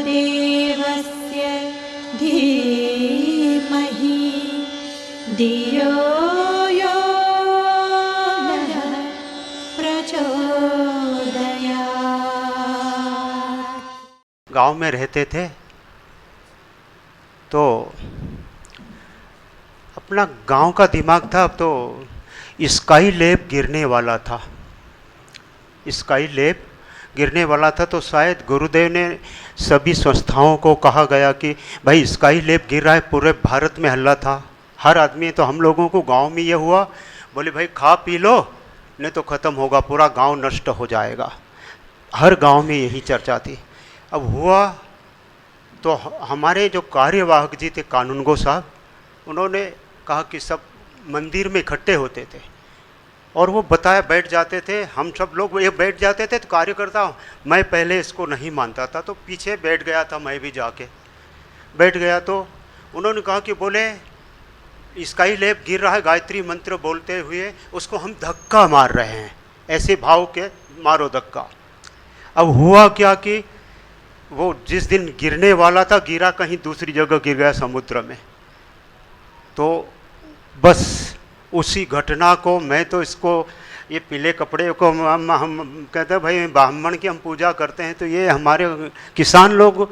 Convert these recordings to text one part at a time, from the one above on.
देवस्य धीमहि धियो यो नः प्रचोदयात्। गांव में रहते थे तो अपना गांव का दिमाग था। अब तो स्काई लैब गिरने वाला था, स्काई लैब गिरने वाला था। तो शायद गुरुदेव ने सभी संस्थाओं को कहा गया कि भाई स्काई लैब गिर रहा है। पूरे भारत में हल्ला था, हर आदमी। तो हम लोगों को गांव में ये हुआ, बोले भाई खा पी लो नहीं तो ख़त्म होगा, पूरा गांव नष्ट हो जाएगा। हर गांव में यही चर्चा थी। अब हुआ तो हमारे जो कार्यवाहक जी थे कानूनगो साहब, उन्होंने कहा कि सब मंदिर में इकट्ठे होते थे और वो बताया बैठ जाते थे। हम सब लोग ये बैठ जाते थे। तो कार्यकर्ता, मैं पहले इसको नहीं मानता था तो पीछे बैठ गया था, मैं भी जाके बैठ गया। तो उन्होंने कहा कि बोले स्काई लैब गिर रहा है, गायत्री मंत्र बोलते हुए उसको हम धक्का मार रहे हैं, ऐसे भाव के मारो धक्का। अब हुआ क्या कि वो जिस दिन गिरने वाला था गिरा कहीं दूसरी जगह गिर गया, समुद्र में। तो बस उसी घटना को मैं तो इसको ये पीले कपड़े को हम कहते हैं भाई ब्राह्मण की हम पूजा करते हैं तो ये हमारे किसान लोग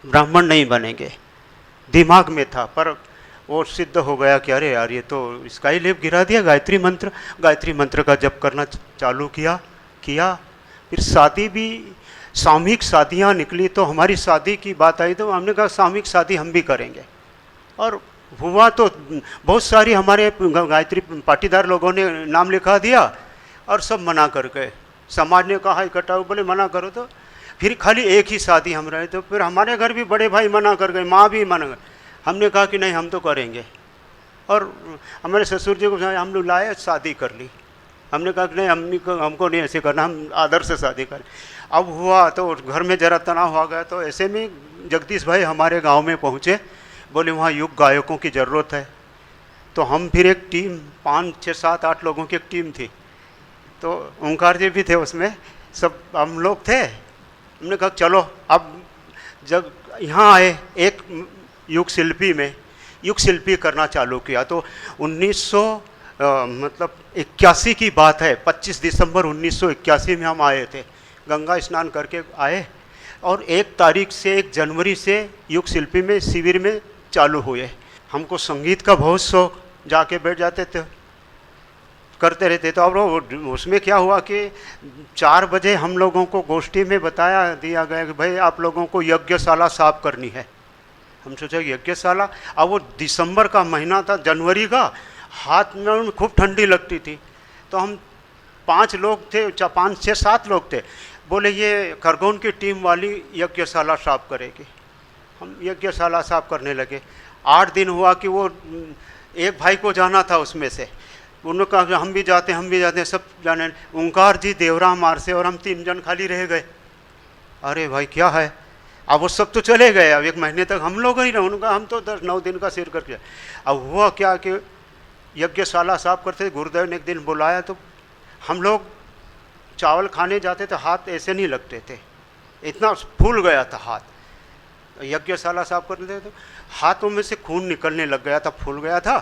ब्राह्मण नहीं बनेंगे, दिमाग में था। पर वो सिद्ध हो गया कि अरे यार ये तो स्काई लैब गिरा दिया। गायत्री मंत्र का जप करना चालू किया। फिर शादी भी, सामूहिक शादियाँ निकली। तो हमारी शादी की बात आई तो हमने कहा सामूहिक शादी हम भी करेंगे। और हुआ तो बहुत सारी हमारे गायत्री पाटीदार लोगों ने नाम लिखा दिया और सब मना कर गए। समाज ने कहा इकट्ठा हो, बोले मना करो। तो फिर खाली एक ही शादी हम रहे। तो फिर हमारे घर भी बड़े भाई मना कर गए, माँ भी मना कर। हमने कहा कि नहीं हम तो करेंगे। और हमारे ससुर जी को हम लोग लाए, शादी कर ली। हमने कहा कि नहीं हमको नहीं ऐसे करना, हम आदर से शादी करें। अब हुआ तो घर में जरा तनाव हो गया। तो ऐसे में जगदीश भाई हमारे गांव में पहुंचे, बोले वहाँ युग गायकों की ज़रूरत है। तो हम फिर एक टीम 5, 6, 7, 8 लोगों की एक टीम थी। तो ओंकार जी भी थे उसमें, सब हम लोग थे। हमने कहा चलो। अब जब यहाँ आए एक युग शिल्पी करना चालू किया। तो 1981 की बात है, 25 दिसंबर 1981 में हम आए थे। गंगा स्नान करके आए और 1 तारीख से 1 जनवरी से युग शिल्पी में शिविर में चालू हुए। हमको संगीत का बहुत शौक, जाके बैठ जाते थे, करते रहते। तो अब उसमें क्या हुआ कि 4 बजे हम लोगों को गोष्ठी में बताया दिया गया कि भाई आप लोगों को यज्ञशाला साफ करनी है। हम सोचा यज्ञशाला, अब वो दिसंबर का महीना था, जनवरी का, हाथ में खूब ठंडी लगती थी। तो हम 5 लोग थे, 5, 6, 7 लोग थे। बोले ये खरगोन की टीम वाली यज्ञशाला साफ करेगी। हम यज्ञशाला साफ करने लगे। 8 दिन हुआ कि वो एक भाई को जाना था उसमें से, उन्होंने कहा कि हम भी जाते हैं, सब जाने। ओंकार जी देवराम मार से और हम 3 जन खाली रह गए। अरे भाई क्या है, अब वो सब तो चले गए। अब 1 महीने तक हम लोग ही रहे। उनका हम तो 10-9 दिन का सिर करके। अब हुआ क्या कि यज्ञशाला साफ करते, गुरुदेव ने एक दिन बुलाया। तो हम लोग चावल खाने जाते थे, हाथ ऐसे नहीं लगते थे, इतना फूल गया था हाथ। यज्ञशाला साफ करते थे तो हाथों में से खून निकलने लग गया था, फूल गया था।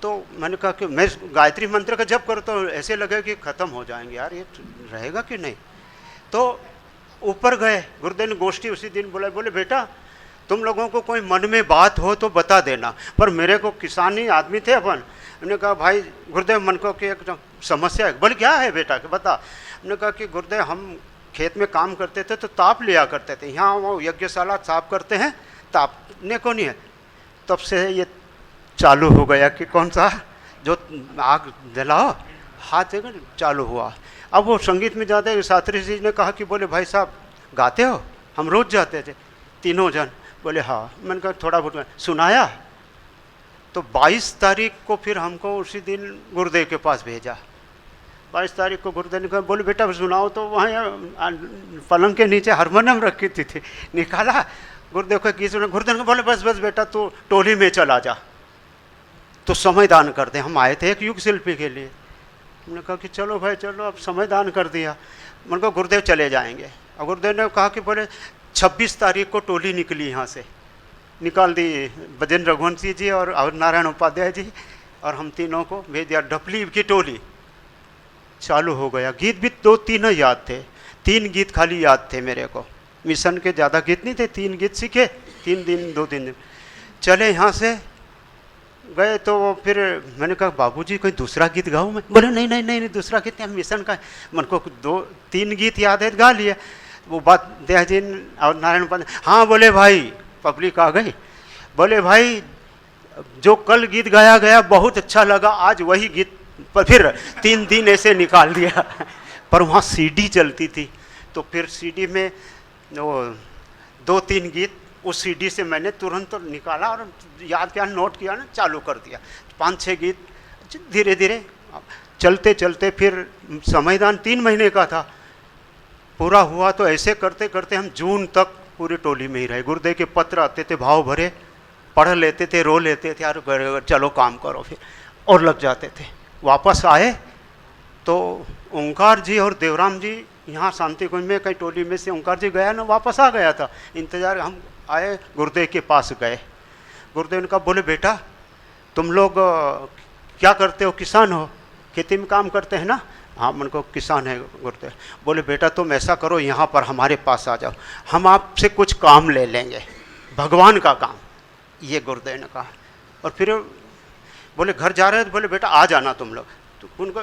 तो मैंने कहा कि मैं गायत्री मंत्र का जप करूँ तो ऐसे लगे कि ख़त्म हो जाएंगे यार, ये रहेगा कि नहीं। तो ऊपर गए, गुरुदेव ने गोष्ठी उसी दिन बुलाई। बोले बेटा तुम लोगों को कोई मन में बात हो तो बता देना। पर मेरे को किसानी आदमी थे अपन। हमने कहा भाई गुरुदेव मन को कि एक समस्या है। बोले क्या है बेटा कि बता। हमने कहा कि गुरुदेव हम खेत में काम करते थे तो ताप लिया करते थे, यहाँ वो यज्ञशाला साफ करते हैं, तापने को नहीं है। तब से ये चालू हो गया कि कौन सा जो आग जलाओ, हाथ चालू हुआ। अब वो संगीत में जाते, शास्त्री जी ने कहा कि बोले भाई साहब गाते हो? हम रोज़ जाते थे 3 जन। बोले हाँ। मैंने कहा थोड़ा बहुत सुनाया। तो 22 तारीख को फिर हमको उसी दिन गुरुदेव के पास भेजा। 22 तारीख को गुरुदेव ने कहा बोले बेटा सुनाओ। तो वहाँ पलंग के नीचे हारमोनियम रखी थी, निकाला, गुरुदेव को गीत सुना। गुरुदेव ने बोले बस बेटा तू टोली में चला जा, तो समय दान कर दे। हम आए थे एक युग शिल्पी के लिए। हमने कहा कि चलो भाई चलो, अब समय दान कर दिया। मैंने कहा गुरुदेव चले जाएंगे। और गुरुदेव ने कहा कि बोले 26 तारीख को टोली निकली यहाँ से, निकाल दी भजन रघुवंशी जी और नारायण उपाध्याय जी, और हम तीनों को भेज दिया। ढपली की टोली चालू हो गया। गीत भी 2-3 याद थे, 3 गीत खाली याद थे मेरे को, मिशन के ज़्यादा गीत नहीं थे। 3 गीत सीखे, 3 दिन 2-3 दिन चले। यहाँ से गए तो फिर मैंने कहा बाबूजी कोई दूसरा गीत गाऊँ मैं? बोले नहीं नहीं नहीं, नहीं दूसरा गीत नहीं, मिशन का। मन को 2-3 गीत याद है, गा लिए। वो बात दया जी और नारायण उपाध्याय, हाँ बोले भाई, पब्लिक आ गई, बोले भाई जो कल गीत गाया गया बहुत अच्छा लगा, आज वही गीत पर फिर 3 दिन ऐसे निकाल दिया। पर वहाँ सीडी चलती थी, तो फिर सीडी में वो 2-3 गीत उस सीडी से मैंने तुरंत निकाला और याद किया, नोट किया ना, चालू कर दिया। 5-6 गीत धीरे धीरे चलते चलते फिर समयदान 3 महीने का था, पूरा हुआ। तो ऐसे करते करते हम जून तक पूरी टोली में ही रहे। गुरुदेव के पत्र आते थे, भाव भरे, पढ़ लेते थे, रो लेते थे, यार चलो काम करो, फिर और लग जाते थे। वापस आए तो ओंकार जी और देवराम जी यहाँ शांति कुंज में कई टोली में से ओंकार जी गया ना, वापस आ गया था। इंतजार, हम आए गुरुदेव के पास गए। गुरुदेव ने कहा बोले बेटा तुम लोग क्या करते हो? किसान हो, खेती में काम करते हैं ना? हाँ, मन को किसान है गुरुदेव। बोले बेटा तुम ऐसा करो, यहाँ पर हमारे पास आ जाओ, हम आपसे कुछ काम ले लेंगे, भगवान का काम। ये गुरुदेव ने कहा। और फिर बोले घर जा रहे हैं? तो बोले बेटा आ जाना तुम लोग। तो उनको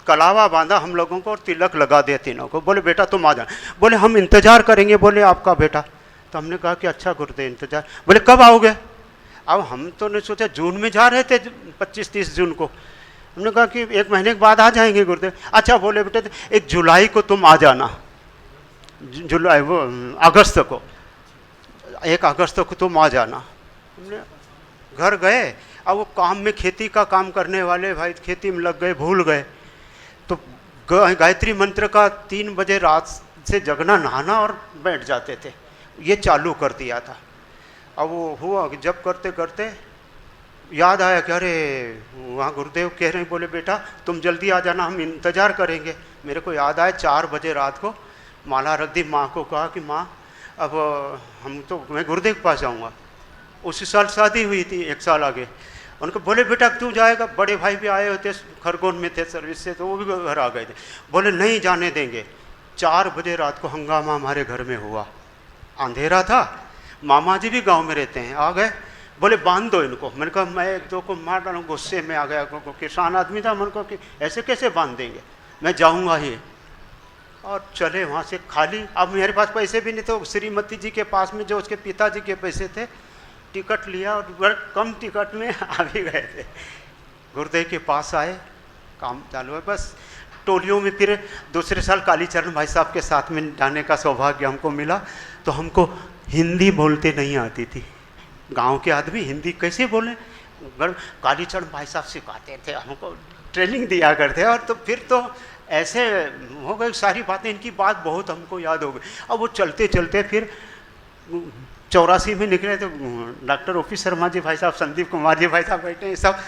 कलावा बांधा हम लोगों को और तिलक लगा दिया तीनों को। बोले बेटा तुम आ जाना। बोले हम इंतजार करेंगे बोले आपका बेटा। तो हमने कहा कि अच्छा गुरुदेव इंतजार। बोले कब आओगे? अब हम तो नहीं सोचा, जून में जा रहे थे 25-30 जून को। हमने कहा कि 1 महीने के बाद आ जाएंगे गुरुदेव। अच्छा बोले बेटा 1 जुलाई को तुम आ जाना, जुलाई वो अगस्त को, 1 अगस्त को तुम आ जाना। हमने घर गए, अब वो काम में, खेती का काम करने वाले भाई खेती में लग गए, भूल गए। तो गायत्री मंत्र का 3 बजे रात से जगना, नहाना और बैठ जाते थे, ये चालू कर दिया था। अब वो हुआ कि जब करते करते याद आया कि अरे वहाँ गुरुदेव कह रहे हैं, बोले बेटा तुम जल्दी आ जाना, हम इंतज़ार करेंगे। मेरे को याद आया 4 बजे रात को माला रख दी, माँ को कहा कि माँ अब मैं गुरुदेव के पास जाऊँगा। उसी साल शादी हुई थी, 1 साल आगे। उनको बोले बेटा क्यों जाएगा? बड़े भाई भी आए होते, खरगोन में थे सर्विस से, तो वो भी घर आ गए थे। बोले नहीं जाने देंगे। 4 बजे रात को हंगामा हमारे घर में हुआ, अंधेरा था, मामा जी भी गांव में रहते हैं, आ गए। बोले बांध दो इनको। मैंने कहा मैं 1-2 को मार डालू, गुस्से में आ गया, किसान आदमी था। मैंने कहा कि ऐसे कैसे बांध देंगे, मैं जाऊँगा ही। और चले वहाँ से खाली। अब मेरे पास पैसे भी नहीं थे, श्रीमती जी के पास में जो उसके पिताजी के पैसे थे, टिकट लिया और बड़े कम टिकट में आ भी गए थे। गुरुदेव के पास आए, काम चालू है बस। टोलियों में फिर दूसरे साल कालीचरण भाई साहब के साथ में जाने का सौभाग्य हमको मिला। तो हमको हिंदी बोलते नहीं आती थी, गांव के आदमी हिंदी कैसे बोले? कालीचरण भाई साहब सिखाते थे हमको, ट्रेनिंग दिया करते। और तो फिर तो ऐसे हो गई सारी बातें, इनकी बात बहुत हमको याद हो गई। अब वो चलते चलते फिर 84 में निकले तो डॉक्टर ओ.पी. शर्मा जी भाई साहब, संदीप कुमार जी भाई साहब बैठे हैं, सब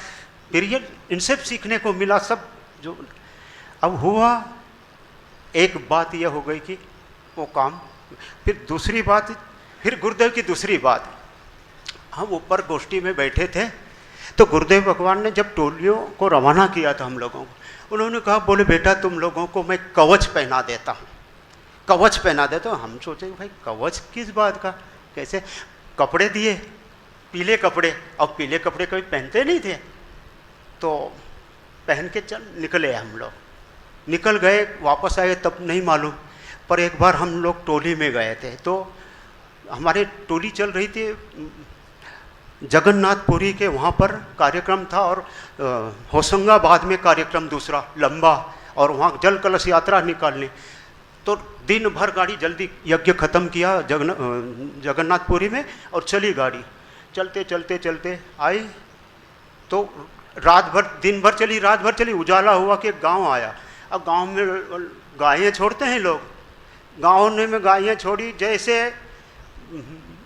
फिर ये इनसे सीखने को मिला सब। जो अब हुआ, एक बात यह हो गई कि वो काम। फिर दूसरी बात, फिर गुरुदेव की दूसरी बात, हम ऊपर गोष्ठी में बैठे थे तो गुरुदेव भगवान ने जब टोलियों को रवाना किया था हम लोगों को, उन्होंने कहा बोले बेटा तुम लोगों को मैं कवच पहना देता हूँ, कवच पहना देता हूँ। हम सोचे भाई कवच किस बात का, कैसे? कपड़े दिए, पीले कपड़े। अब पीले कपड़े कभी पहनते नहीं थे, तो पहन के चल निकले हम लोग। निकल गए, वापस आए तब नहीं मालूम। पर एक बार हम लोग टोली में गए थे, तो हमारे टोली चल रही थी जगन्नाथपुरी के, वहाँ पर कार्यक्रम था। और होशंगाबाद में कार्यक्रम दूसरा लंबा, और वहाँ जल कलश यात्रा निकालनी। तो दिन भर गाड़ी, जल्दी यज्ञ ख़त्म किया जगन्नाथपुरी में और चली गाड़ी। चलते चलते चलते आई तो रात भर, दिन भर चली, रात भर चली। उजाला हुआ कि एक गांव आया। अब गांव में गायें छोड़ते हैं लोग, गाँव में गायें छोड़ी। जैसे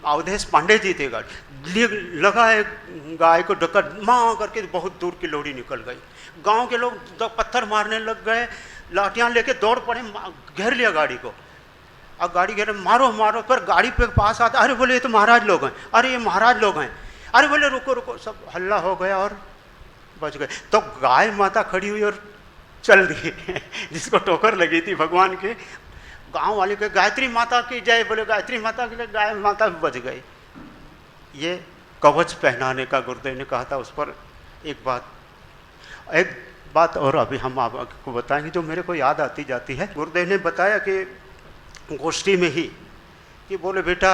अवधेश पांडे जी थे, गाड़ी लगा है, गाय को डकर माँ करके बहुत दूर की लोड़ी निकल गई। गांव के लोग पत्थर मारने लग गए, लाठियाँ लेके दौड़ पड़े, घेर लिया गाड़ी को। अब गाड़ी कह रहे मारो मारो, पर गाड़ी पे पास आता, अरे बोले ये तो महाराज लोग हैं, अरे ये महाराज लोग हैं, अरे बोले रुको रुको, सब हल्ला हो गया और बच गए। तो गाय माता खड़ी हुई और चल दी जिसको ठोकर लगी थी भगवान के, गांव वाले के गायत्री माता की जय, बोले गायत्री माता के लिए, गाय माता बच गई। ये कवच पहनाने का गुरुदेव ने कहा था। उस पर एक बात और अभी हम आपको बताएंगे जो मेरे को याद आती जाती है। गुरुदेव ने बताया कि गोष्ठी में ही कि बोले बेटा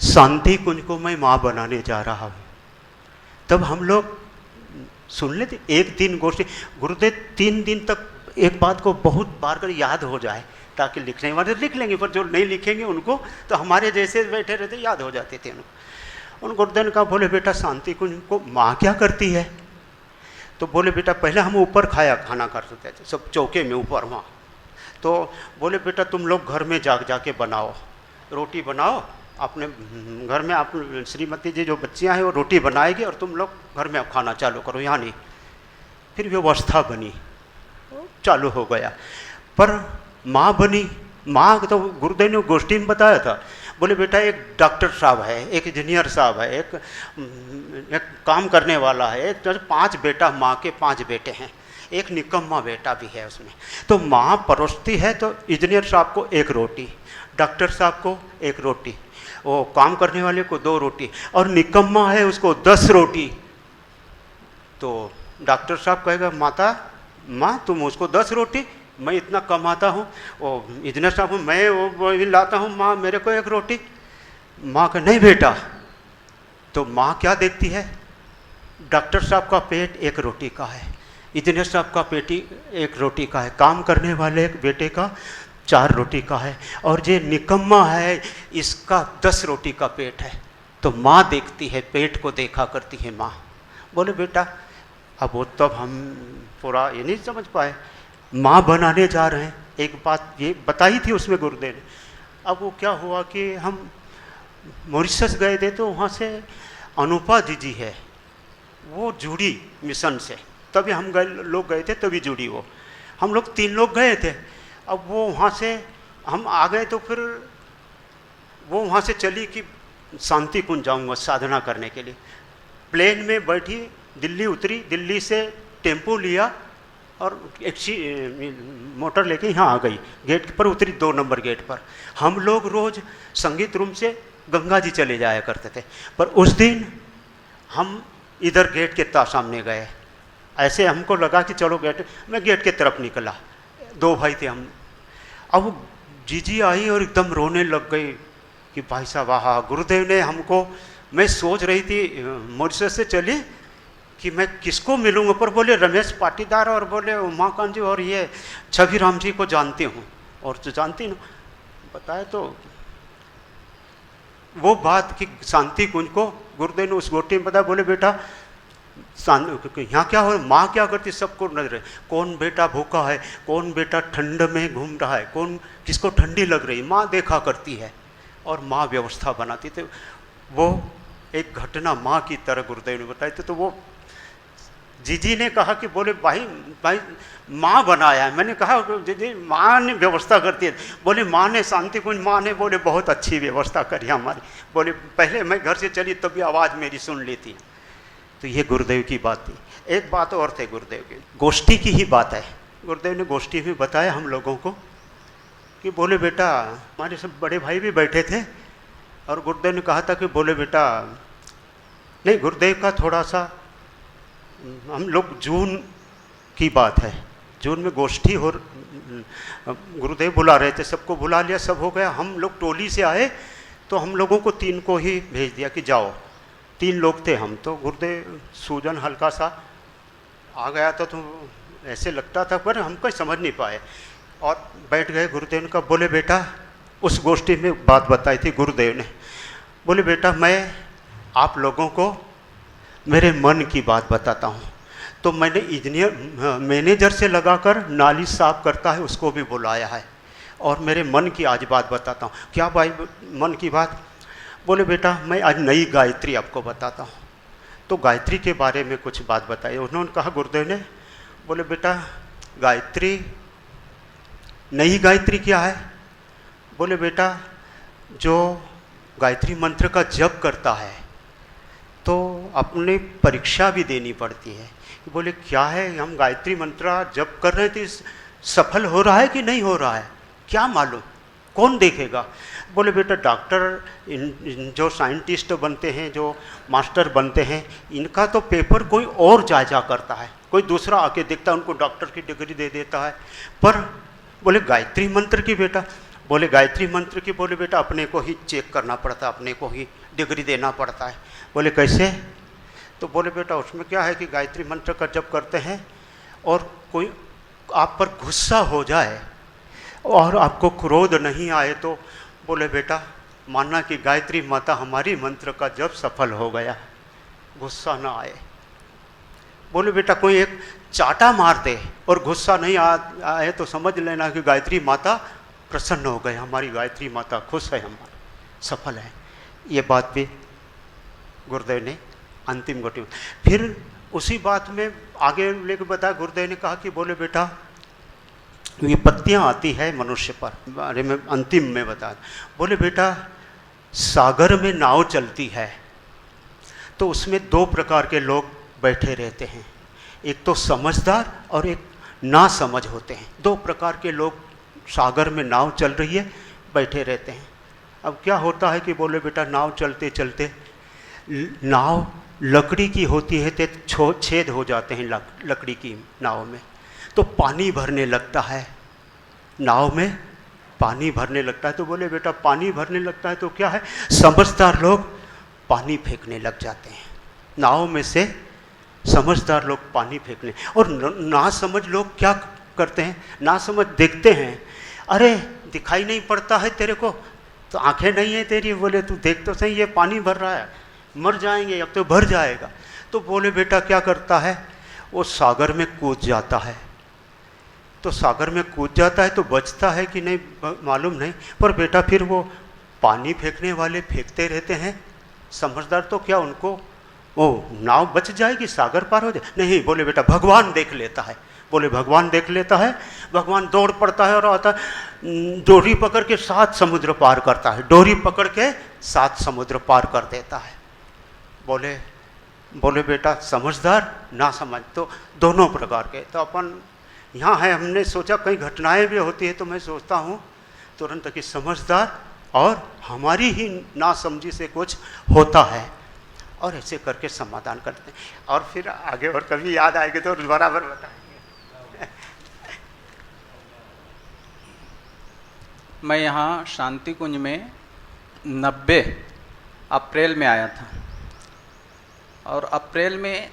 शांति कुंज को मैं माँ बनाने जा रहा हूँ। तब हम लोग सुन लेते। एक दिन गोष्ठी, गुरुदेव 3 दिन तक एक बात को बहुत बार कर याद हो जाए, ताकि लिखने वाले लिख लेंगे, पर जो नहीं लिखेंगे उनको तो हमारे जैसे बैठे रहते याद हो जाते थे उनको। उन गुरुदेव ने कहा बोले बेटा शांति कुंज को माँ क्या करती है? तो बोले बेटा पहले हम ऊपर खाना करते थे सब चौके में ऊपर वहाँ। तो बोले बेटा तुम लोग घर में जाके बनाओ, रोटी बनाओ अपने घर में, आप श्रीमती जी जो बच्चियाँ हैं वो रोटी बनाएगी और तुम लोग घर में खाना चालू करो, यहाँ नहीं। फिर व्यवस्था बनी, चालू हो गया। पर माँ बनी, माँ तो गुरुदेव ने गोष्ठी में बताया था। बोले बेटा एक डॉक्टर साहब है, एक इंजीनियर साहब है, एक काम करने वाला है, एक 5 बेटा, माँ के 5 बेटे हैं, एक निकम्मा बेटा भी है उसमें। तो माँ परोसती है तो इंजीनियर साहब को 1 रोटी, डॉक्टर साहब को 1 रोटी, वो काम करने वाले को 2 रोटी, और निकम्मा है उसको 10 रोटी। तो डॉक्टर साहब कहेगा माँ तुम उसको 10 रोटी, मैं इतना कमाता हूँ, वो इंजीनियर साहब हूँ मैं वो लाता हूँ, माँ मेरे को 1 रोटी। माँ का नहीं बेटा। तो माँ क्या देखती है? डॉक्टर साहब का पेट 1 रोटी का है, इंजीनियर साहब का पेट 1 रोटी का है, काम करने वाले बेटे का 4 रोटी का है, और ये निकम्मा है इसका 10 रोटी का पेट है। तो माँ देखती है, पेट को देखा करती है माँ। बोले बेटा अब वो तब हम पूरा ये नहीं समझ पाए, माँ बनाने जा रहे हैं। एक बात ये बताई थी उसमें गुरुदेव ने। अब वो क्या हुआ कि हम मॉरिशस गए थे, तो वहाँ से अनुपा दीदी है, वो जुड़ी मिशन से, तभी हम लोग गए थे, तभी जुड़ी वो। हम लोग 3 लोग गए थे। अब वो वहाँ से हम आ गए, तो फिर वो वहाँ से चली कि शांति कुंज जाऊँगा साधना करने के लिए। प्लेन में बैठी, दिल्ली उतरी, दिल्ली से टेम्पो लिया और मोटर लेके यहाँ आ गई। गेट पर उतरी, 2 नंबर गेट पर। हम लोग रोज़ संगीत रूम से गंगा जी चले जाया करते थे, पर उस दिन हम इधर गेट के सामने गए। ऐसे हमको लगा कि चलो गेट, मैं गेट के तरफ निकला, 2 भाई थे हम। अब जीजी आई और एकदम रोने लग गई कि भाई साहब आहा, गुरुदेव ने हमको, मैं सोच रही थी मॉरिशस से चली कि मैं किसको मिलूँगा, पर बोले रमेश पाटीदार और बोले उमाकांत जी और ये छवि राम जी को जानती हूँ, और तो जानती ना बताए। तो वो बात कि शांति कुंज को गुरुदेव ने उस गोष्ठी में बताया। बोले बेटा यहाँ क्या हो, माँ क्या करती सबको नजर है, कौन बेटा भूखा है, कौन बेटा ठंड में घूम रहा है, कौन किसको ठंडी लग रही, माँ देखा करती है और माँ व्यवस्था बनाती थी। वो एक घटना माँ की तरह गुरुदेव ने बताई थी। तो वो जीजी ने कहा कि बोले भाई माँ बनाया है। मैंने कहा जीजी माँ ने व्यवस्था करती है। बोले माँ ने शांति कुंज, माँ ने बोले बहुत अच्छी व्यवस्था करी हमारी। बोले पहले मैं घर से चली तभी आवाज़ मेरी सुन ली थी। तो ये गुरुदेव की बात थी। एक बात और थे गुरुदेव की, गोष्ठी की ही बात है। गुरुदेव ने गोष्ठी में बताया हम लोगों को कि बोले बेटा, हमारे सब बड़े भाई भी बैठे थे और गुरुदेव ने कहा था कि बोले बेटा, नहीं गुरुदेव का थोड़ा सा, हम लोग जून की बात है, जून में गोष्ठी हो, गुरुदेव बुला रहे थे, सबको बुला लिया, सब हो गया। हम लोग टोली से आए तो हम लोगों को 3 को ही भेज दिया कि जाओ। 3 लोग थे हम। तो गुरुदेव सूजन हल्का सा आ गया था, तो ऐसे लगता था, पर हम कोई समझ नहीं पाए और बैठ गए। गुरुदेव ने कहा बोले बेटा, उस गोष्ठी में बात बताई थी गुरुदेव ने। बोले बेटा मैं आप लोगों को मेरे मन की बात बताता हूँ। तो मैंने इंजीनियर मैनेजर से लगाकर नाली साफ करता है उसको भी बुलाया है, और मेरे मन की आज बात बताता हूँ। क्या भाई मन की बात? बोले बेटा मैं आज नई गायत्री आपको बताता हूँ। तो गायत्री के बारे में कुछ बात बताई। उन्होंने कहा गुरुदेव ने, बोले बेटा गायत्री, नई गायत्री क्या है? बोले बेटा जो गायत्री मंत्र का जप करता है तो अपनी परीक्षा भी देनी पड़ती है। बोले क्या है, हम गायत्री मंत्र जप कर रहे थे, सफल हो रहा है कि नहीं हो रहा है, क्या मालूम, कौन देखेगा। बोले बेटा डॉक्टर जो साइंटिस्ट बनते हैं, जो मास्टर बनते हैं, इनका तो पेपर कोई और जायजा करता है, कोई दूसरा आके देखता है, उनको डॉक्टर की डिग्री दे देता है। पर बोले गायत्री मंत्र की बेटा, बोले गायत्री मंत्र की, बोले बेटा अपने को ही चेक करना पड़ता है, अपने को ही डिग्री देना पड़ता है। बोले कैसे, तो बोले बेटा उसमें क्या है कि गायत्री मंत्र का जप करते हैं और कोई आप पर गुस्सा हो जाए और आपको क्रोध नहीं आए तो बोले बेटा मानना कि गायत्री माता हमारी मंत्र का जप सफल हो गया, गुस्सा ना आए। बोले बेटा कोई एक चाटा मार दे और गुस्सा नहीं आए तो समझ लेना कि गायत्री माता प्रसन्न हो गए, हमारी गायत्री माता खुश है, हमारी सफल है। ये बात भी गुरुदेव ने अंतिम गोटी में। फिर उसी बात में आगे लेके बताया, गुरुदेव ने कहा कि बोले बेटा विपत्तियाँ आती है मनुष्य पर, बारे में अंतिम में बता, बोले बेटा सागर में नाव चलती है तो उसमें दो प्रकार के लोग बैठे रहते हैं, एक तो समझदार और एक ना समझ होते हैं। दो प्रकार के लोग सागर में नाव चल रही है बैठे रहते हैं। अब क्या होता है कि बोले बेटा नाव चलते चलते नाव लकड़ी की होती है तो छेद हो जाते हैं लकड़ी की नाव में, तो पानी भरने लगता है, नाव में पानी भरने लगता है। तो बोले बेटा पानी भरने लगता है तो क्या है, समझदार लोग पानी फेंकने लग जाते हैं, नाव में से समझदार लोग पानी फेंकने, और ना समझ लोग क्या करते हैं, ना समझ देखते हैं, अरे दिखाई नहीं पड़ता है तेरे को, तो आंखें नहीं है तेरी, बोले तू देख तो सही ये पानी भर रहा है, मर जाएंगे अब तो भर जाएगा। तो बोले बेटा क्या करता है, वो सागर में कूद जाता है। तो सागर में कूद जाता है तो बचता है कि नहीं मालूम नहीं, पर बेटा फिर वो पानी फेंकने वाले फेंकते रहते हैं, समझदार तो क्या उनको वो नाव बच जाएगी, सागर पार हो जाए, नहीं। बोले बेटा भगवान देख लेता है, बोले भगवान देख लेता है, भगवान दौड़ पड़ता है और आता है, डोरी पकड़ के 7 समुद्र पार करता है, डोरी पकड़ के 7 समुद्र पार कर देता है। बोले बेटा समझदार ना समझ तो दोनों प्रकार के। तो अपन यहाँ है, हमने सोचा कई घटनाएं भी होती है तो मैं सोचता हूँ तुरंत कि समझदार और हमारी ही नासमझी से कुछ होता है, और ऐसे करके समाधान करते हैं। और फिर आगे और कभी याद आएगी तो बराबर बताएंगे। मैं यहाँ शांति कुंज में 90 अप्रैल में आया था, और अप्रैल में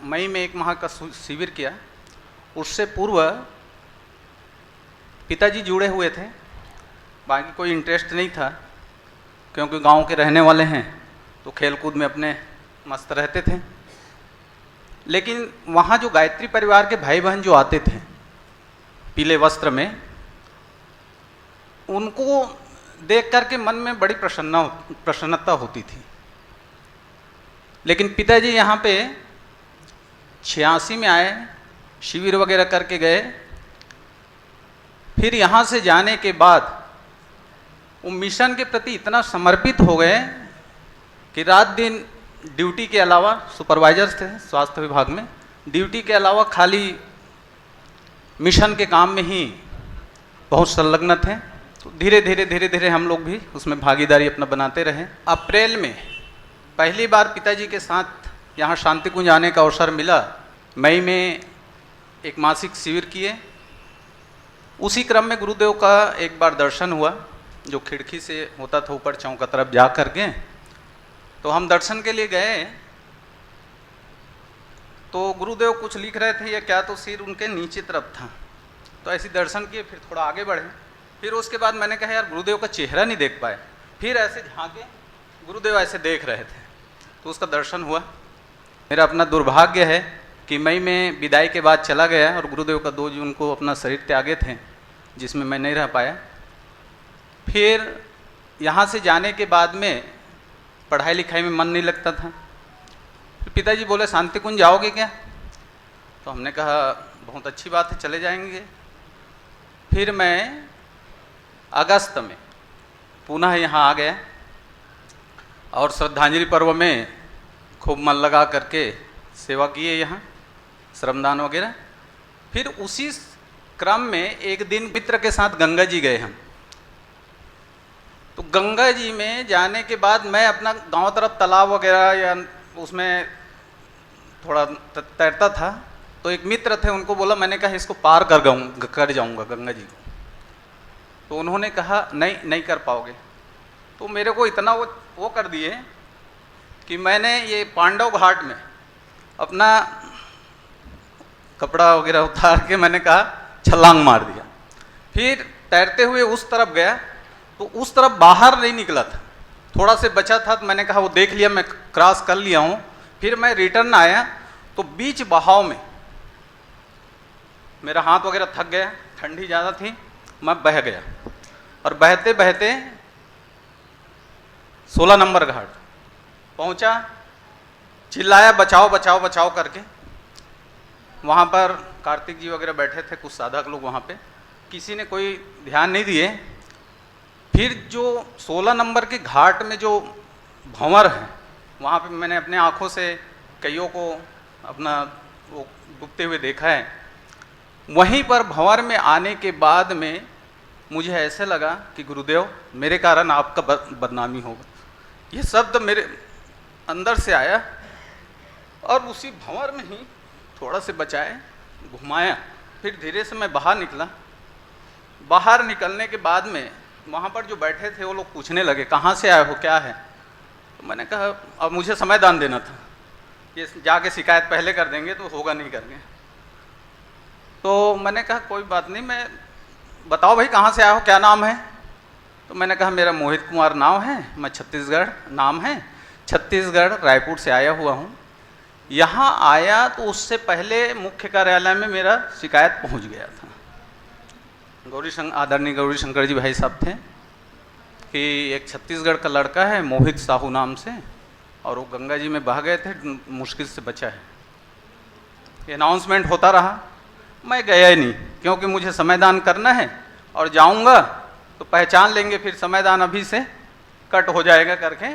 मई में 1 माह का शिविर किया। उससे पूर्व पिताजी जुड़े हुए थे, बाकी कोई इंटरेस्ट नहीं था, क्योंकि गांव के रहने वाले हैं तो खेल कूद में अपने मस्त रहते थे। लेकिन वहाँ जो गायत्री परिवार के भाई बहन जो आते थे पीले वस्त्र में, उनको देख करके मन में बड़ी प्रसन्नता होती थी। लेकिन पिताजी यहाँ पे 86 में आए, शिविर वगैरह करके गए। फिर यहाँ से जाने के बाद वो मिशन के प्रति इतना समर्पित हो गए कि रात दिन ड्यूटी के अलावा, सुपरवाइजर्स थे स्वास्थ्य विभाग में, ड्यूटी के अलावा खाली मिशन के काम में ही बहुत संलग्न थे। तो धीरे धीरे हम लोग भी उसमें भागीदारी अपना बनाते रहे। अप्रैल में पहली बार पिताजी के साथ यहाँ शांति कुंज आने का अवसर मिला। मई में एक मासिक शिविर किए। उसी क्रम में गुरुदेव का एक बार दर्शन हुआ, जो खिड़की से होता था ऊपर चौका तरफ जा कर के। तो हम दर्शन के लिए गए तो गुरुदेव कुछ लिख रहे थे या क्या, तो सिर उनके नीचे तरफ था। तो ऐसे दर्शन किए, फिर थोड़ा आगे बढ़े। फिर उसके बाद मैंने कहा यार गुरुदेव का चेहरा नहीं देख पाए। फिर ऐसे झांके, गुरुदेव ऐसे देख रहे थे, तो उसका दर्शन हुआ। मेरा अपना दुर्भाग्य है कि मई में विदाई के बाद चला गया और गुरुदेव का 2 जून को अपना शरीर त्यागे थे, जिसमें मैं नहीं रह पाया। फिर यहाँ से जाने के बाद में पढ़ाई लिखाई में मन नहीं लगता था। फिर पिताजी बोले शांति कुंज जाओगे क्या? तो हमने कहा बहुत अच्छी बात है, चले जाएंगे। फिर मैं अगस्त में पुनः यहाँ आ गया और श्रद्धांजलि पर्व में खूब मन लगा करके सेवा किए यहाँ, श्रमदान वगैरह। फिर उसी क्रम में एक दिन मित्र के साथ गंगा जी गए हम। तो गंगा जी में जाने के बाद मैं अपना गांव तरफ तालाब वगैरह या उसमें थोड़ा तैरता था, तो एक मित्र थे, उनको बोला, मैंने कहा इसको पार कर जाऊंगा गंगा जी को। तो उन्होंने कहा नहीं कर पाओगे। तो मेरे को इतना वो कर दिए कि मैंने ये पांडव घाट में अपना कपड़ा वगैरह उतार के मैंने कहा छलांग मार दिया। फिर तैरते हुए उस तरफ गया, तो उस तरफ बाहर नहीं निकला था, थोड़ा से बचा था। तो मैंने कहा वो देख लिया, मैं क्रॉस कर लिया हूँ। फिर मैं रिटर्न आया तो बीच बहाव में मेरा हाथ वगैरह थक गया, ठंडी ज़्यादा थी, मैं बह गया। और बहते बहते 16 नंबर घाट पहुंचा, चिल्लाया बचाओ बचाओ बचाओ करके। वहाँ पर कार्तिक जी वगैरह बैठे थे, कुछ साधक लोग वहाँ पे, किसी ने कोई ध्यान नहीं दिए। फिर जो 16 नंबर के घाट में जो भंवर है, वहाँ पे मैंने अपने आँखों से कईयों को अपना वो डूबते हुए देखा है। वहीं पर भंवर में आने के बाद में मुझे ऐसे लगा कि गुरुदेव मेरे कारण आपका बदनामी होगा। ये शब्द मेरे अंदर से आया और उसी भंवर में ही थोड़ा से बचाए, घुमाया, फिर धीरे से मैं बाहर निकला। बाहर निकलने के बाद में वहाँ पर जो बैठे थे वो लोग पूछने लगे कहाँ से आए हो, क्या है। तो मैंने कहा अब मुझे समय दान देना था, ये जाके शिकायत पहले कर देंगे तो होगा नहीं करके। तो मैंने कहा कोई बात नहीं, मैं बताओ भाई कहाँ से आए हो, क्या नाम है। तो मैंने कहा मेरा मोहित कुमार नाम है, मैं छत्तीसगढ़ नाम है, छत्तीसगढ़ रायपुर से आया हुआ हूँ। यहाँ आया तो उससे पहले मुख्य कार्यालय में मेरा शिकायत पहुँच गया था। आदरणीय गौरी शंकर जी भाई साहब थे कि एक छत्तीसगढ़ का लड़का है मोहित साहू नाम से, और वो गंगा जी में बह गए थे, मुश्किल से बचा है। ये अनाउंसमेंट होता रहा, मैं गया ही नहीं, क्योंकि मुझे समयदान करना है और जाऊंगा तो पहचान लेंगे, फिर समयदान अभी से कट हो जाएगा करके।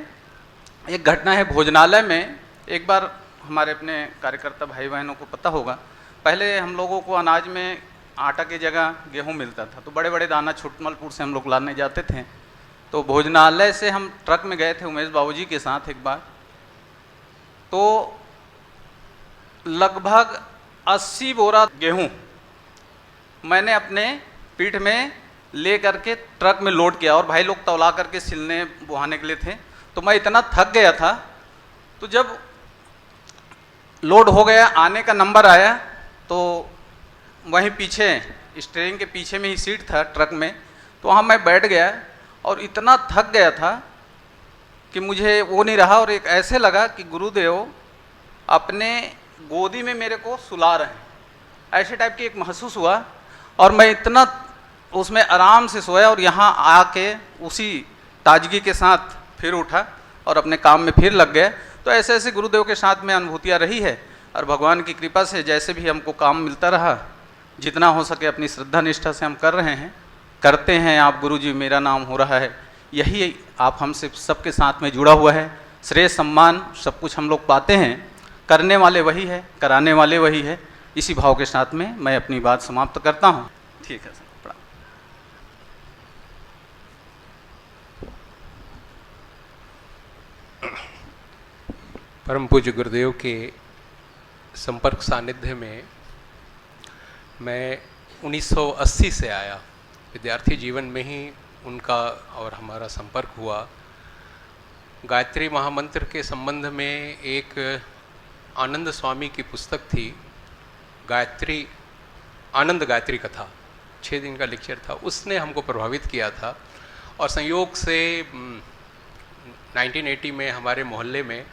एक घटना है भोजनालय में, एक बार हमारे अपने कार्यकर्ता भाई बहनों को पता होगा, पहले हम लोगों को अनाज में आटा की जगह गेहूं मिलता था, तो बड़े बड़े दाना छुटमलपुर से हम लोग लाने जाते थे। तो भोजनालय से हम ट्रक में गए थे उमेश बाबूजी के साथ एक बार, तो लगभग 80 बोरा गेहूं मैंने अपने पीठ में ले करके ट्रक में लोड किया, और भाई लोग तौला करके सिलने बुहाने के लिए थे। तो मैं इतना थक गया था, तो जब लोड हो गया, आने का नंबर आया, तो वहीं पीछे स्टीयरिंग के पीछे में ही सीट था ट्रक में, तो वहाँ मैं बैठ गया और इतना थक गया था कि मुझे वो नहीं रहा, और एक ऐसे लगा कि गुरुदेव अपने गोदी में मेरे को सुला रहे हैं, ऐसे टाइप की एक महसूस हुआ। और मैं इतना उसमें आराम से सोया और यहाँ आके उसी ताजगी के साथ फिर उठा और अपने काम में फिर लग गया। तो ऐसे ऐसे गुरुदेव के साथ में अनुभूतियाँ रही है, और भगवान की कृपा से जैसे भी हमको काम मिलता रहा, जितना हो सके अपनी श्रद्धा निष्ठा से हम कर रहे हैं, करते हैं। आप गुरुजी मेरा नाम हो रहा है, यही आप हमसे सबके साथ में जुड़ा हुआ है। श्रेय सम्मान सब कुछ हम लोग पाते हैं, करने वाले वही है, कराने वाले वही है। इसी भाव के साथ में मैं अपनी बात समाप्त करता हूँ। ठीक है सर, प्रणाम। परम पूज्य गुरुदेव के संपर्क सानिध्य में मैं 1980 से आया। विद्यार्थी जीवन में ही उनका और हमारा संपर्क हुआ। गायत्री महामंत्र के संबंध में एक आनंद स्वामी की पुस्तक थी, गायत्री आनंद गायत्री कथा, 6 दिन का लेक्चर था, उसने हमको प्रभावित किया था। और संयोग से 1980 में हमारे मोहल्ले में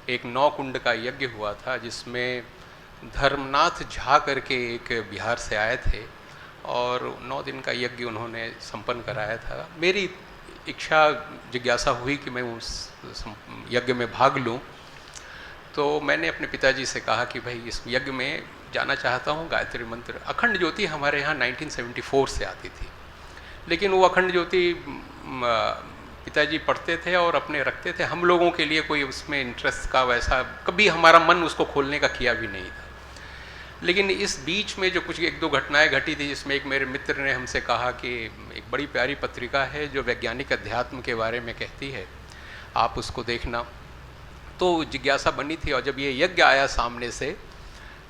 एक 9 कुंड का यज्ञ हुआ था, जिसमें धर्मनाथ झा करके एक बिहार से आए थे, और 9 दिन का यज्ञ उन्होंने संपन्न कराया था। मेरी इच्छा जिज्ञासा हुई कि मैं उस यज्ञ में भाग लूं, तो मैंने अपने पिताजी से कहा कि भाई इस यज्ञ में जाना चाहता हूं। गायत्री मंत्र अखंड ज्योति हमारे यहाँ 1974 से आती थी, लेकिन वो अखंड ज्योति पिताजी पढ़ते थे और अपने रखते थे। हम लोगों के लिए कोई उसमें इंटरेस्ट का वैसा कभी हमारा मन उसको खोलने का किया भी नहीं था। लेकिन इस बीच में जो कुछ एक दो घटनाएं घटी थी, जिसमें एक मेरे मित्र ने हमसे कहा कि एक बड़ी प्यारी पत्रिका है जो वैज्ञानिक अध्यात्म के बारे में कहती है, आप उसको देखना। तो जिज्ञासा बनी थी, और जब ये यज्ञ आया सामने से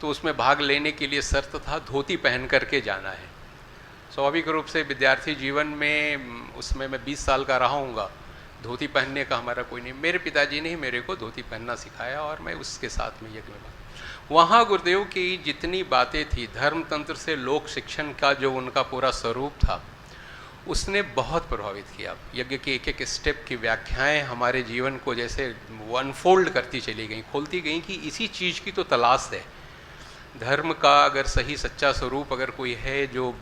तो उसमें भाग लेने के लिए शर्त था धोती पहन करके जाना है। स्वाभाविक रूप से विद्यार्थी जीवन में उसमें मैं 20 साल का रहा हूँगा, धोती पहनने का हमारा कोई नहीं। मेरे पिताजी ने ही मेरे को धोती पहनना सिखाया और मैं उसके साथ में यज्ञ में वहाँ गुरुदेव की जितनी बातें थी, धर्म तंत्र से लोक शिक्षण का जो उनका पूरा स्वरूप था, उसने बहुत प्रभावित किया। यज्ञ के एक एक स्टेप की व्याख्याएं हमारे जीवन को जैसे वो अनफोल्ड करती चली गई, खोलती गई कि इसी चीज़ की तो तलाश है। धर्म का अगर सही सच्चा स्वरूप अगर कोई है जो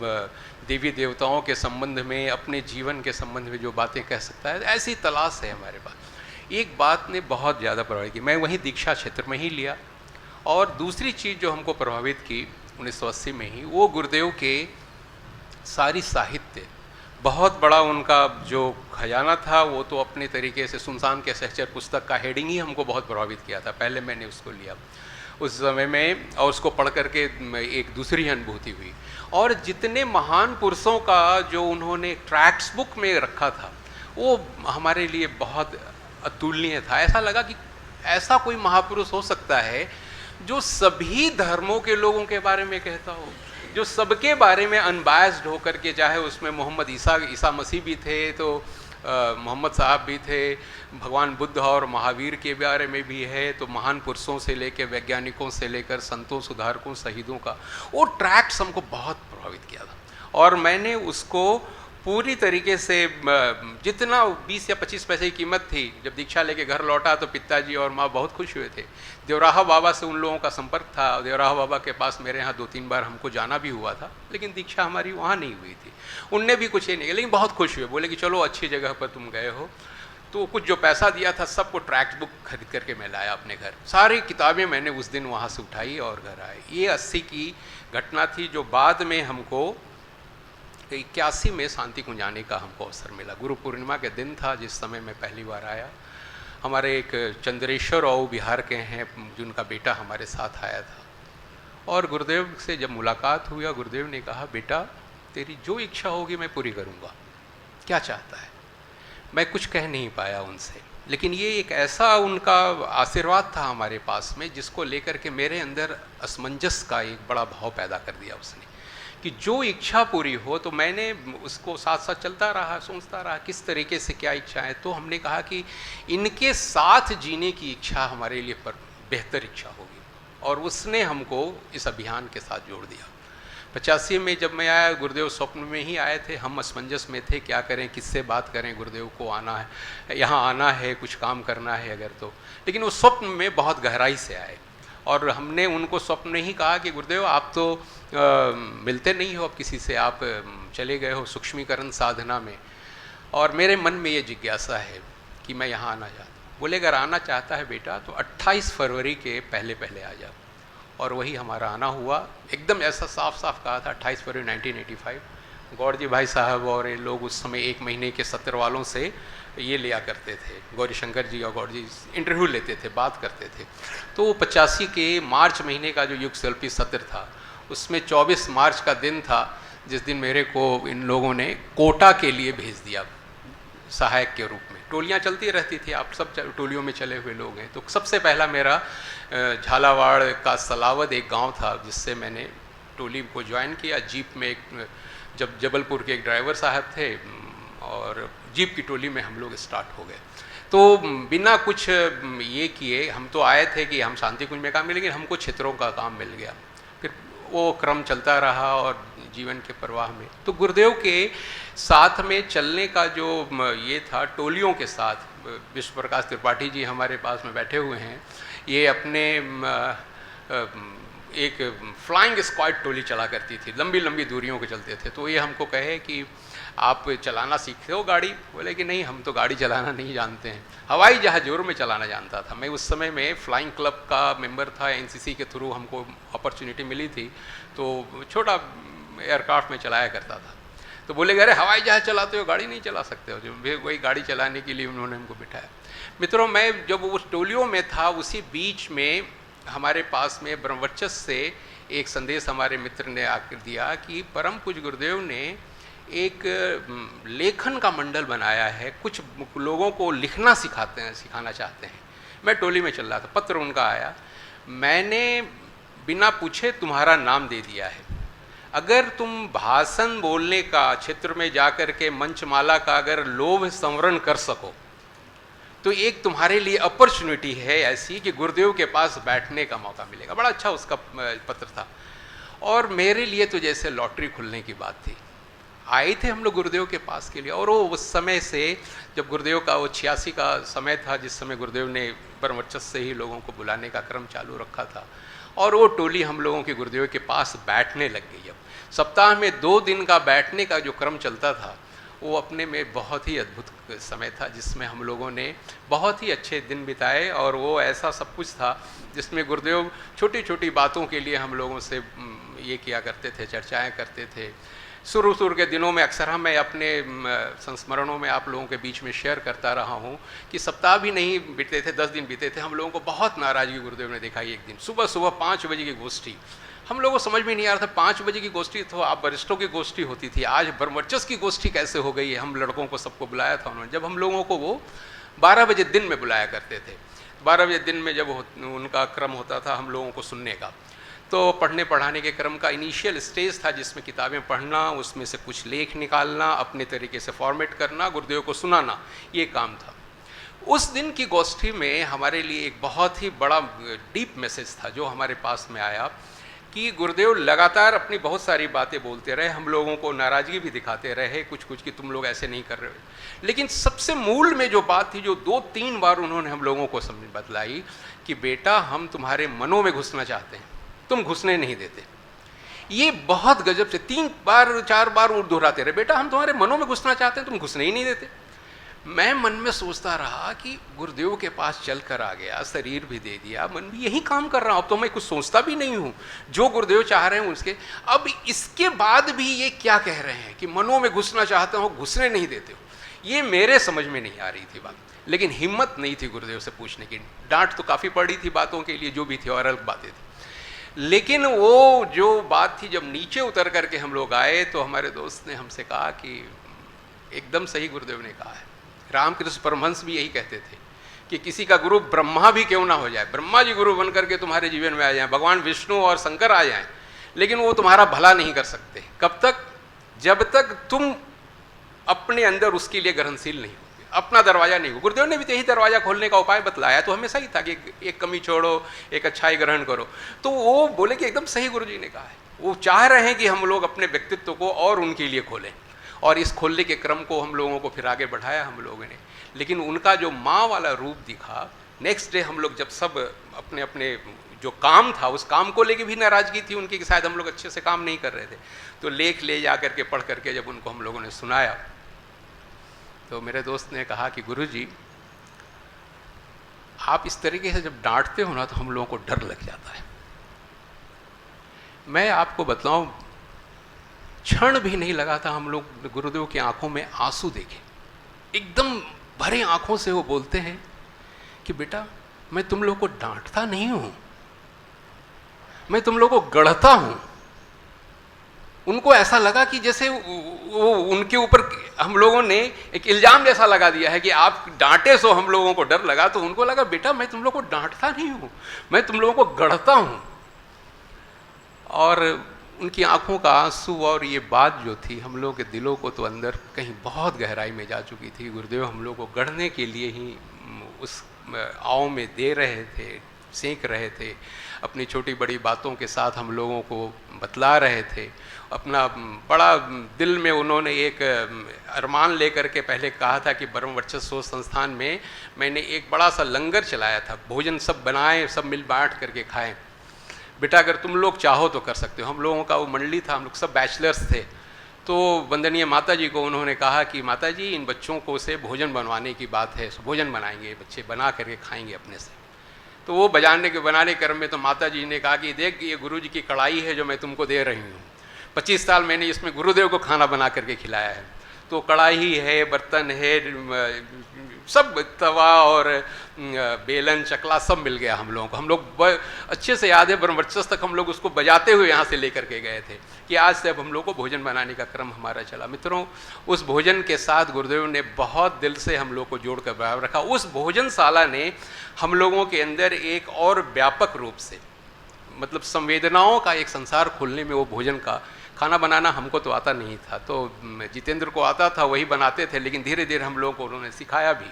देवी देवताओं के संबंध में, अपने जीवन के संबंध में जो बातें कह सकता है, ऐसी तलाश है हमारे पास। एक बात ने बहुत ज़्यादा प्रभावित की, मैं वहीं दीक्षा क्षेत्र में ही लिया। और दूसरी चीज़ जो हमको प्रभावित की 1980 में ही, वो गुरुदेव के सारी साहित्य, बहुत बड़ा उनका जो खजाना था, वो तो अपने तरीके से सुनसान के सहचर पुस्तक का हेडिंग ही हमको बहुत प्रभावित किया था। पहले मैंने उसको लिया उस समय में, और उसको पढ़ करके एक दूसरी अनुभूति हुई। और जितने महान पुरुषों का जो उन्होंने ट्रैक्ट्स बुक में रखा था, वो हमारे लिए बहुत अतुलनीय था। ऐसा लगा कि ऐसा कोई महापुरुष हो सकता है जो सभी धर्मों के लोगों के बारे में कहता हो, जो सबके बारे में अनबायस्ड होकर के, चाहे उसमें मोहम्मद ईसा मसीह भी थे, तो मोहम्मद साहब भी थे, भगवान बुद्ध और महावीर के बारे में भी है, तो महान पुरुषों से लेकर वैज्ञानिकों से लेकर संतों, सुधारकों, शहीदों का वो ट्रैक्ट्स हमको बहुत प्रभावित किया था। और मैंने उसको पूरी तरीके से, जितना 20 या 25 पैसे की कीमत थी, जब दीक्षा लेके घर लौटा तो पिताजी और माँ बहुत खुश हुए थे। देवराहा बाबा से उन लोगों का संपर्क था, देवराहा बाबा के पास मेरे यहाँ 2-3 बार हमको जाना भी हुआ था, लेकिन दीक्षा हमारी वहाँ नहीं हुई थी। उनने भी कुछ ये नहीं, लेकिन बहुत खुश हुए, बोले कि चलो अच्छी जगह पर तुम गए हो। तो कुछ जो पैसा दिया था सबको ट्रैक्ट बुक खरीद करके मैं लाया अपने घर। सारी किताबें मैंने उस दिन वहाँ से उठाई और घर आए। ये 80 की घटना थी, जो बाद में हमको 81 में शांति कुंज आने का हमको अवसर मिला। गुरु पूर्णिमा के दिन था जिस समय मैं पहली बार आया। हमारे एक चंद्रेश्वर और बिहार के हैं, जिनका बेटा हमारे साथ आया था, और गुरुदेव से जब मुलाकात हुई, गुरुदेव ने कहा, बेटा तेरी जो इच्छा होगी मैं पूरी करूँगा। क्या चाहता है? मैं कुछ कह नहीं पाया उनसे, लेकिन ये एक ऐसा उनका आशीर्वाद था हमारे पास में, जिसको लेकर के मेरे अंदर असमंजस का एक बड़ा भाव पैदा कर दिया उसने, कि जो इच्छा पूरी हो। तो मैंने उसको साथ साथ चलता रहा, सोचता रहा किस तरीके से क्या इच्छा है। तो हमने कहा कि इनके साथ जीने की इच्छा हमारे लिए पर बेहतर इच्छा होगी, और उसने हमको इस अभियान के साथ जोड़ दिया। 85 में जब मैं आया, गुरुदेव स्वप्न में ही आए थे। हम असमंजस में थे, क्या करें, किससे बात करें, गुरुदेव को आना है, यहाँ आना है, कुछ काम करना है अगर तो। लेकिन उस स्वप्न में बहुत गहराई से आए, और हमने उनको स्वप्न में ही कहा कि गुरुदेव आप तो मिलते नहीं हो अब किसी से, आप चले गए हो सूक्ष्मीकरण साधना में, और मेरे मन में ये जिज्ञासा है कि मैं यहाँ आना चाहता हूँ। बोले अगर आना चाहता है बेटा तो 28 फरवरी के पहले पहले आ जाओ। और वही हमारा आना हुआ। एकदम ऐसा साफ साफ कहा था 28 फरवरी 1985। गौरजी भाई साहब और ये लोग उस समय 1 महीने के सत्र वालों से ये लिया करते थे, गौरी शंकर जी और गौरजी इंटरव्यू लेते थे, बात करते थे। तो 85 के मार्च महीने का जो युग शिल्पी सत्र था, उसमें 24 मार्च का दिन था, जिस दिन मेरे को इन लोगों ने कोटा के लिए भेज दिया सहायक के रूप में। टोलियाँ चलती रहती थी, आप सब टोलियों में चले हुए लोग हैं। तो सबसे पहला मेरा झालावाड़ का सलावद एक गांव था, जिससे मैंने टोली को ज्वाइन किया। जीप में एक, जब जबलपुर के एक ड्राइवर साहब थे, और जीप की टोली में हम लोग स्टार्ट हो गए। तो बिना कुछ ये किए हम तो आए थे कि हम शांति कुंज में काम मिलेंगे, लेकिन हमको क्षेत्रों का काम मिल गया। फिर वो क्रम चलता रहा और जीवन के प्रवाह में तो गुरुदेव के साथ में चलने का जो ये था, टोलियों के साथ। विश्व प्रकाश त्रिपाठी जी हमारे पास में बैठे हुए हैं, ये अपने एक फ्लाइंग स्क्वाड टोली चला करती थी, लंबी लंबी दूरियों के चलते थे। तो ये हमको कहे कि आप चलाना सीखते हो गाड़ी? बोले कि नहीं, हम तो गाड़ी चलाना नहीं जानते हैं, हवाई जहाज जोर में चलाना जानता था। मैं उस समय में फ्लाइंग क्लब का मेंबर था, एनसीसी के थ्रू हमको अपॉर्चुनिटी मिली थी, तो छोटा एयरक्राफ्ट में चलाया करता था। तो बोले अरे हवाई जहाज चलाते हो, गाड़ी नहीं चला सकते हो? जो वही गाड़ी चलाने के लिए उन्होंने हमको बिठाया। मित्रों, मैं जब उस टोलियों में था, उसी बीच में हमारे पास में ब्रह्मवर्चस्व से एक संदेश हमारे मित्र ने आकर दिया कि परम पूज्य गुरुदेव ने एक लेखन का मंडल बनाया है, कुछ लोगों को लिखना सिखाना चाहते हैं। मैं टोली में चल रहा था, पत्र उनका आया, मैंने बिना पूछे तुम्हारा नाम दे दिया है। अगर तुम भाषण बोलने का, क्षेत्र में जाकर के मंचमाला का अगर लोभ संवरण कर सको तो एक तुम्हारे लिए अपॉर्चुनिटी है ऐसी कि गुरुदेव के पास बैठने का मौका मिलेगा। बड़ा अच्छा उसका पत्र था, और मेरे लिए तो जैसे लॉटरी खुलने की बात थी। आए थे हम लोग गुरुदेव के पास के लिए, और वो उस समय से जब गुरुदेव का वो 86 का समय था, जिस समय गुरुदेव ने ब्रह्मवर्चस्व से ही लोगों को बुलाने का क्रम चालू रखा था, और वो टोली हम लोगों के गुरुदेव के पास बैठने लग गई। अब सप्ताह में 2 दिन का बैठने का जो क्रम चलता था, वो अपने में बहुत ही अद्भुत समय था, जिसमें हम लोगों ने बहुत ही अच्छे दिन बिताए। और वो ऐसा सब कुछ था जिसमें गुरुदेव छोटी छोटी बातों के लिए हम लोगों से ये किया करते थे, चर्चाएं करते थे। शुरू के दिनों में अक्सर मैं अपने संस्मरणों में आप लोगों के बीच में शेयर करता रहा हूँ कि सप्ताह भी नहीं बीते थे, 10 दिन बीते थे, हम लोगों को बहुत नाराज़गी गुरुदेव ने दिखाई। एक दिन सुबह 5 बजे की गोष्ठी, हम लोगों को समझ में नहीं आ रहा था, 5 बजे की गोष्ठी तो आप वरिष्ठों की गोष्ठी होती थी, आज ब्रह्मवर्चस्व की गोष्ठी कैसे हो गई है? हम लड़कों को सबको बुलाया था उन्होंने, जब हम लोगों को वो 12 बजे दिन में बुलाया करते थे। 12 बजे दिन में जब उनका क्रम होता था हम लोगों को सुनने का, तो पढ़ने पढ़ाने के क्रम का इनिशियल स्टेज था, जिसमें किताबें पढ़ना, उसमें से कुछ लेख निकालना, अपने तरीके से फॉर्मेट करना, गुरुदेव को सुनाना, ये काम था। उस दिन की गोष्ठी में हमारे लिए एक बहुत ही बड़ा डीप मैसेज था जो हमारे पास में आया कि गुरुदेव लगातार अपनी बहुत सारी बातें बोलते रहे, हम लोगों को नाराज़गी भी दिखाते रहे कुछ कि तुम लोग ऐसे नहीं कर रहे हो। लेकिन सबसे मूल में जो बात थी, जो 2-3 बार उन्होंने हम लोगों को समझ बतलाई कि बेटा हम तुम्हारे मनों में घुसना चाहते हैं, तुम घुसने नहीं देते। ये बहुत गजब से 3 बार 4 बार वो दोहराते रहे, बेटा हम तुम्हारे मनों में घुसना चाहते हैं, तुम घुसने ही नहीं देते। मैं मन में सोचता रहा कि गुरुदेव के पास चल कर आ गया, शरीर भी दे दिया, मन भी यही काम कर रहा हूँ, अब तो मैं कुछ सोचता भी नहीं हूँ, जो गुरुदेव चाह रहे हैं उसके। अब इसके बाद भी ये क्या कह रहे हैं कि मनों में घुसना चाहते हो, घुसने नहीं देते हो, ये मेरे समझ में नहीं आ रही थी बात। लेकिन हिम्मत नहीं थी गुरुदेव से पूछने की। डांट तो काफ़ी पड़ी थी बातों के लिए, जो भी थी, और अलग बातें थी। लेकिन वो जो बात थी, जब नीचे उतर करके हम लोग आए तो हमारे दोस्त ने हमसे कहा कि एकदम सही गुरुदेव ने कहा है। रामकृष्ण परमहंस भी यही कहते थे कि किसी का गुरु ब्रह्मा भी क्यों ना हो जाए, ब्रह्मा जी गुरु बन करके तुम्हारे जीवन में आ जाएं, भगवान विष्णु और शंकर आ जाएं, लेकिन वो तुम्हारा भला नहीं कर सकते। कब तक? जब तक तुम अपने अंदर उसके लिए ग्रहणशील नहीं हो, अपना दरवाजा नहीं हो। गुरुदेव ने भी यही दरवाजा खोलने का उपाय बतलाया, तो हमेशा ही था कि एक कमी छोड़ो, एक अच्छाई ग्रहण करो। तो वो बोले कि एकदम सही गुरु जी ने कहा है, वो चाह रहे हैं कि हम लोग अपने व्यक्तित्व को और उनके लिए खोलें, और इस खोलने के क्रम को हम लोगों को फिर आगे बढ़ाया हम लोगों ने। लेकिन उनका जो माँ वाला रूप दिखा, नेक्स्ट डे हम लोग जब सब अपने अपने जो काम था उस काम को लेके भी नाराज़गी थी उनकी कि शायद हम लोग अच्छे से काम नहीं कर रहे थे, तो लेख ले जा करके पढ़ करके जब उनको हम लोगों ने सुनाया, तो मेरे दोस्त ने कहा कि गुरुजी आप इस तरीके से जब डांटते हो ना तो हम लोगों को डर लग जाता है। मैं आपको बतलाऊं, क्षण भी नहीं लगा था हम लोग गुरुदेव की आंखों में आंसू देखे, एकदम भरे आंखों से वो बोलते हैं कि बेटा मैं तुम लोग को डांटता नहीं हूं, मैं तुम लोग को गढ़ता हूं। उनको ऐसा लगा कि जैसे वो उनके ऊपर हम लोगों ने एक इल्जाम जैसा लगा दिया है कि आप डांटे सो हम लोगों को डर लगा, तो उनको लगा बेटा मैं तुम लोग को डांटता नहीं हूं, मैं तुम लोगों को गढ़ता हूं। और उनकी आंखों का आंसू और ये बात जो थी हम लोगों के दिलों को तो अंदर कहीं बहुत गहराई में जा चुकी थी। गुरुदेव हम लोग को गढ़ने के लिए ही उस आव में दे रहे थे, सेंक रहे थे, अपनी छोटी बड़ी बातों के साथ हम लोगों को बतला रहे थे। अपना बड़ा दिल में उन्होंने एक अरमान लेकर के पहले कहा था कि ब्रह्मवर्चस्व संस्थान में मैंने एक बड़ा सा लंगर चलाया था, भोजन सब बनाए, सब मिल बांट करके खाएं। बेटा अगर तुम लोग चाहो तो कर सकते हो। हम लोगों का वो मंडली था, हम लोग सब बैचलर्स थे, तो वंदनीय माता जी को उन्होंने कहा कि माता जी इन बच्चों को से भोजन बनवाने की बात है, भोजन बनाएंगे, बच्चे बना करके खाएंगे अपने से। तो वो बनाने क्रम में तो माता जी ने कहा कि देख ये गुरु जी की कढ़ाई है जो मैं तुमको दे रही हूँ, 25 साल मैंने इसमें गुरुदेव को खाना बना करके खिलाया है। तो कढ़ाई है, बर्तन है, सब तवा और बेलन चकला सब मिल गया हम लोगों को। हम लोग अच्छे से याद है, ब्रह्मवर्चस्व तक हम लोग उसको बजाते हुए यहाँ से लेकर के गए थे कि आज से अब हम लोग को भोजन बनाने का क्रम हमारा चला। मित्रों, उस भोजन के साथ गुरुदेव ने बहुत दिल से हम लोग को जोड़ कर बराबर रखा। उस भोजनशाला ने हम लोगों के अंदर एक और व्यापक रूप से, मतलब संवेदनाओं का एक संसार खोलने में वो भोजन का, खाना बनाना हमको तो आता नहीं था, तो जितेंद्र को आता था, वही बनाते थे, लेकिन धीरे धीरे हम लोगों को उन्होंने सिखाया भी।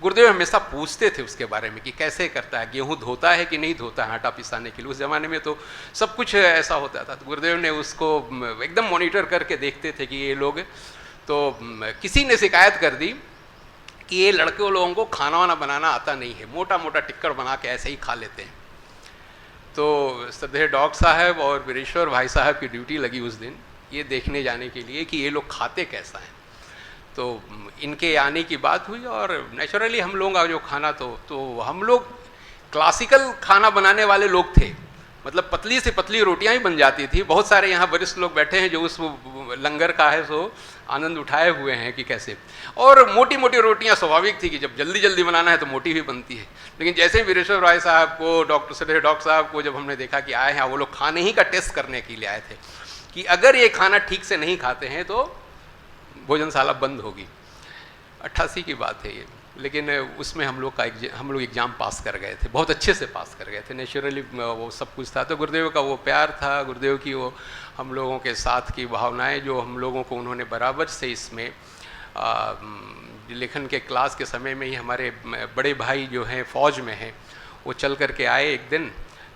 गुरुदेव हमेशा पूछते थे उसके बारे में कि कैसे करता है, गेहूं धोता है कि नहीं धोता है आटा पिसाने के लिए। उस ज़माने में तो सब कुछ ऐसा होता था, तो गुरुदेव ने उसको एकदम मॉनिटर करके देखते थे कि ये लोग, तो किसी ने शिकायत कर दी कि ये लड़के लोगों को खाना वाना बनाना आता नहीं है, मोटा मोटा टिक्कर बना के ऐसे ही खा लेते हैं। तो श्रद्धेय डॉक्टर साहब और वीरेश्वर भाई साहब की ड्यूटी लगी उस दिन ये देखने जाने के लिए कि ये लोग खाते कैसा हैं। तो इनके आने की बात हुई और नेचुरली हम लोगों का जो खाना, तो हम लोग क्लासिकल खाना बनाने वाले लोग थे, मतलब पतली से पतली रोटियां ही बन जाती थी। बहुत सारे यहाँ वरिष्ठ लोग बैठे हैं जो उस लंगर का है सो आनंद उठाए हुए हैं कि कैसे, और मोटी मोटी रोटियां स्वाभाविक थी कि जब जल्दी जल्दी बनाना है तो मोटी भी बनती है। लेकिन जैसे ही वीरेश्वर राय साहब को, डॉक्टर साहब को जब हमने देखा कि आए हैं, वो लोग खाने ही का टेस्ट करने के लिए आए थे कि अगर ये खाना ठीक से नहीं खाते हैं तो भोजनशाला बंद होगी। 88 की बात है ये, लेकिन उसमें हम लोग एग्ज़ाम पास कर गए थे, बहुत अच्छे से पास कर गए थे। नेचुरली वो सब कुछ था, तो गुरुदेव का वो प्यार था, गुरुदेव की वो हम लोगों के साथ की भावनाएं जो हम लोगों को उन्होंने बराबर से इसमें लेखन के क्लास के समय में ही, हमारे बड़े भाई जो हैं फ़ौज में हैं, वो चल कर के आए एक दिन,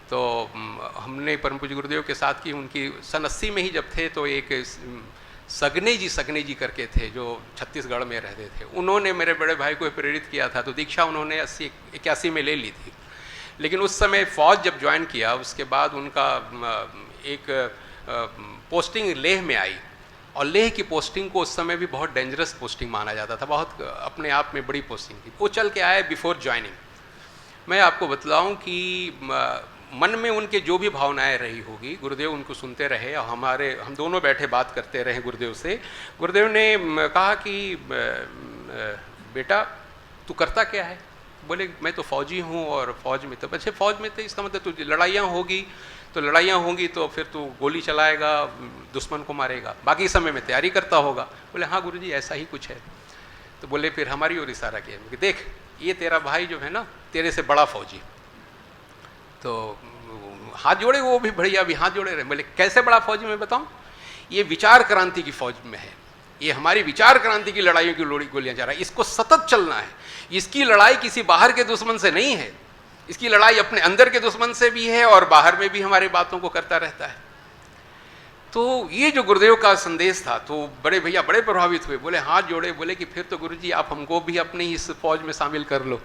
तो हमने परम पूज्य गुरुदेव के साथ की, उनकी सन 80 में ही जब थे, तो एक सगने जी करके थे जो छत्तीसगढ़ में रहते थे, उन्होंने मेरे बड़े भाई को प्रेरित किया था। तो दीक्षा उन्होंने 81 में ले ली थी, लेकिन उस समय फ़ौज जब ज्वाइन किया उसके बाद उनका एक पोस्टिंग लेह में आई, और लेह की पोस्टिंग को उस समय भी बहुत डेंजरस पोस्टिंग माना जाता था, बहुत अपने आप में बड़ी पोस्टिंग थी। वो चल के आए बिफोर ज्वाइनिंग। मैं आपको बतलाऊं कि मन में उनके जो भी भावनाएं रही होगी, गुरुदेव उनको सुनते रहे, और हम दोनों बैठे बात करते रहे गुरुदेव से। गुरुदेव ने कहा कि बेटा तू करता क्या है? बोले मैं तो फौजी हूँ, और फौज में तो अच्छे फौज में थे, इसका मतलब तुझे लड़ाइयाँ होंगी तो फिर तू गोली चलाएगा, दुश्मन को मारेगा, बाकी समय में तैयारी करता होगा। बोले हाँ गुरुजी ऐसा ही कुछ है। तो बोले फिर हमारी ओर इशारा किया कि देख ये तेरा भाई जो है ना, तेरे से बड़ा फौजी। तो हाथ जोड़े, वो भी बढ़िया भी हाथ जोड़े रहे। बोले कैसे बड़ा फौजी? मैं बताऊं, ये विचार क्रांति की फौज में है, ये हमारी विचार क्रांति की लड़ाइयों की गोलियां जा रहा है, इसको सतत चलना है। इसकी लड़ाई किसी बाहर के दुश्मन से नहीं है, इसकी लड़ाई अपने अंदर के दुश्मन से भी है, और बाहर में भी हमारी बातों को करता रहता है। तो ये जो गुरुदेव का संदेश था, तो बड़े भैया बड़े प्रभावित हुए, बोले हाथ जोड़े, बोले कि फिर तो गुरुजी आप हमको भी अपनी इस फौज में शामिल कर लो।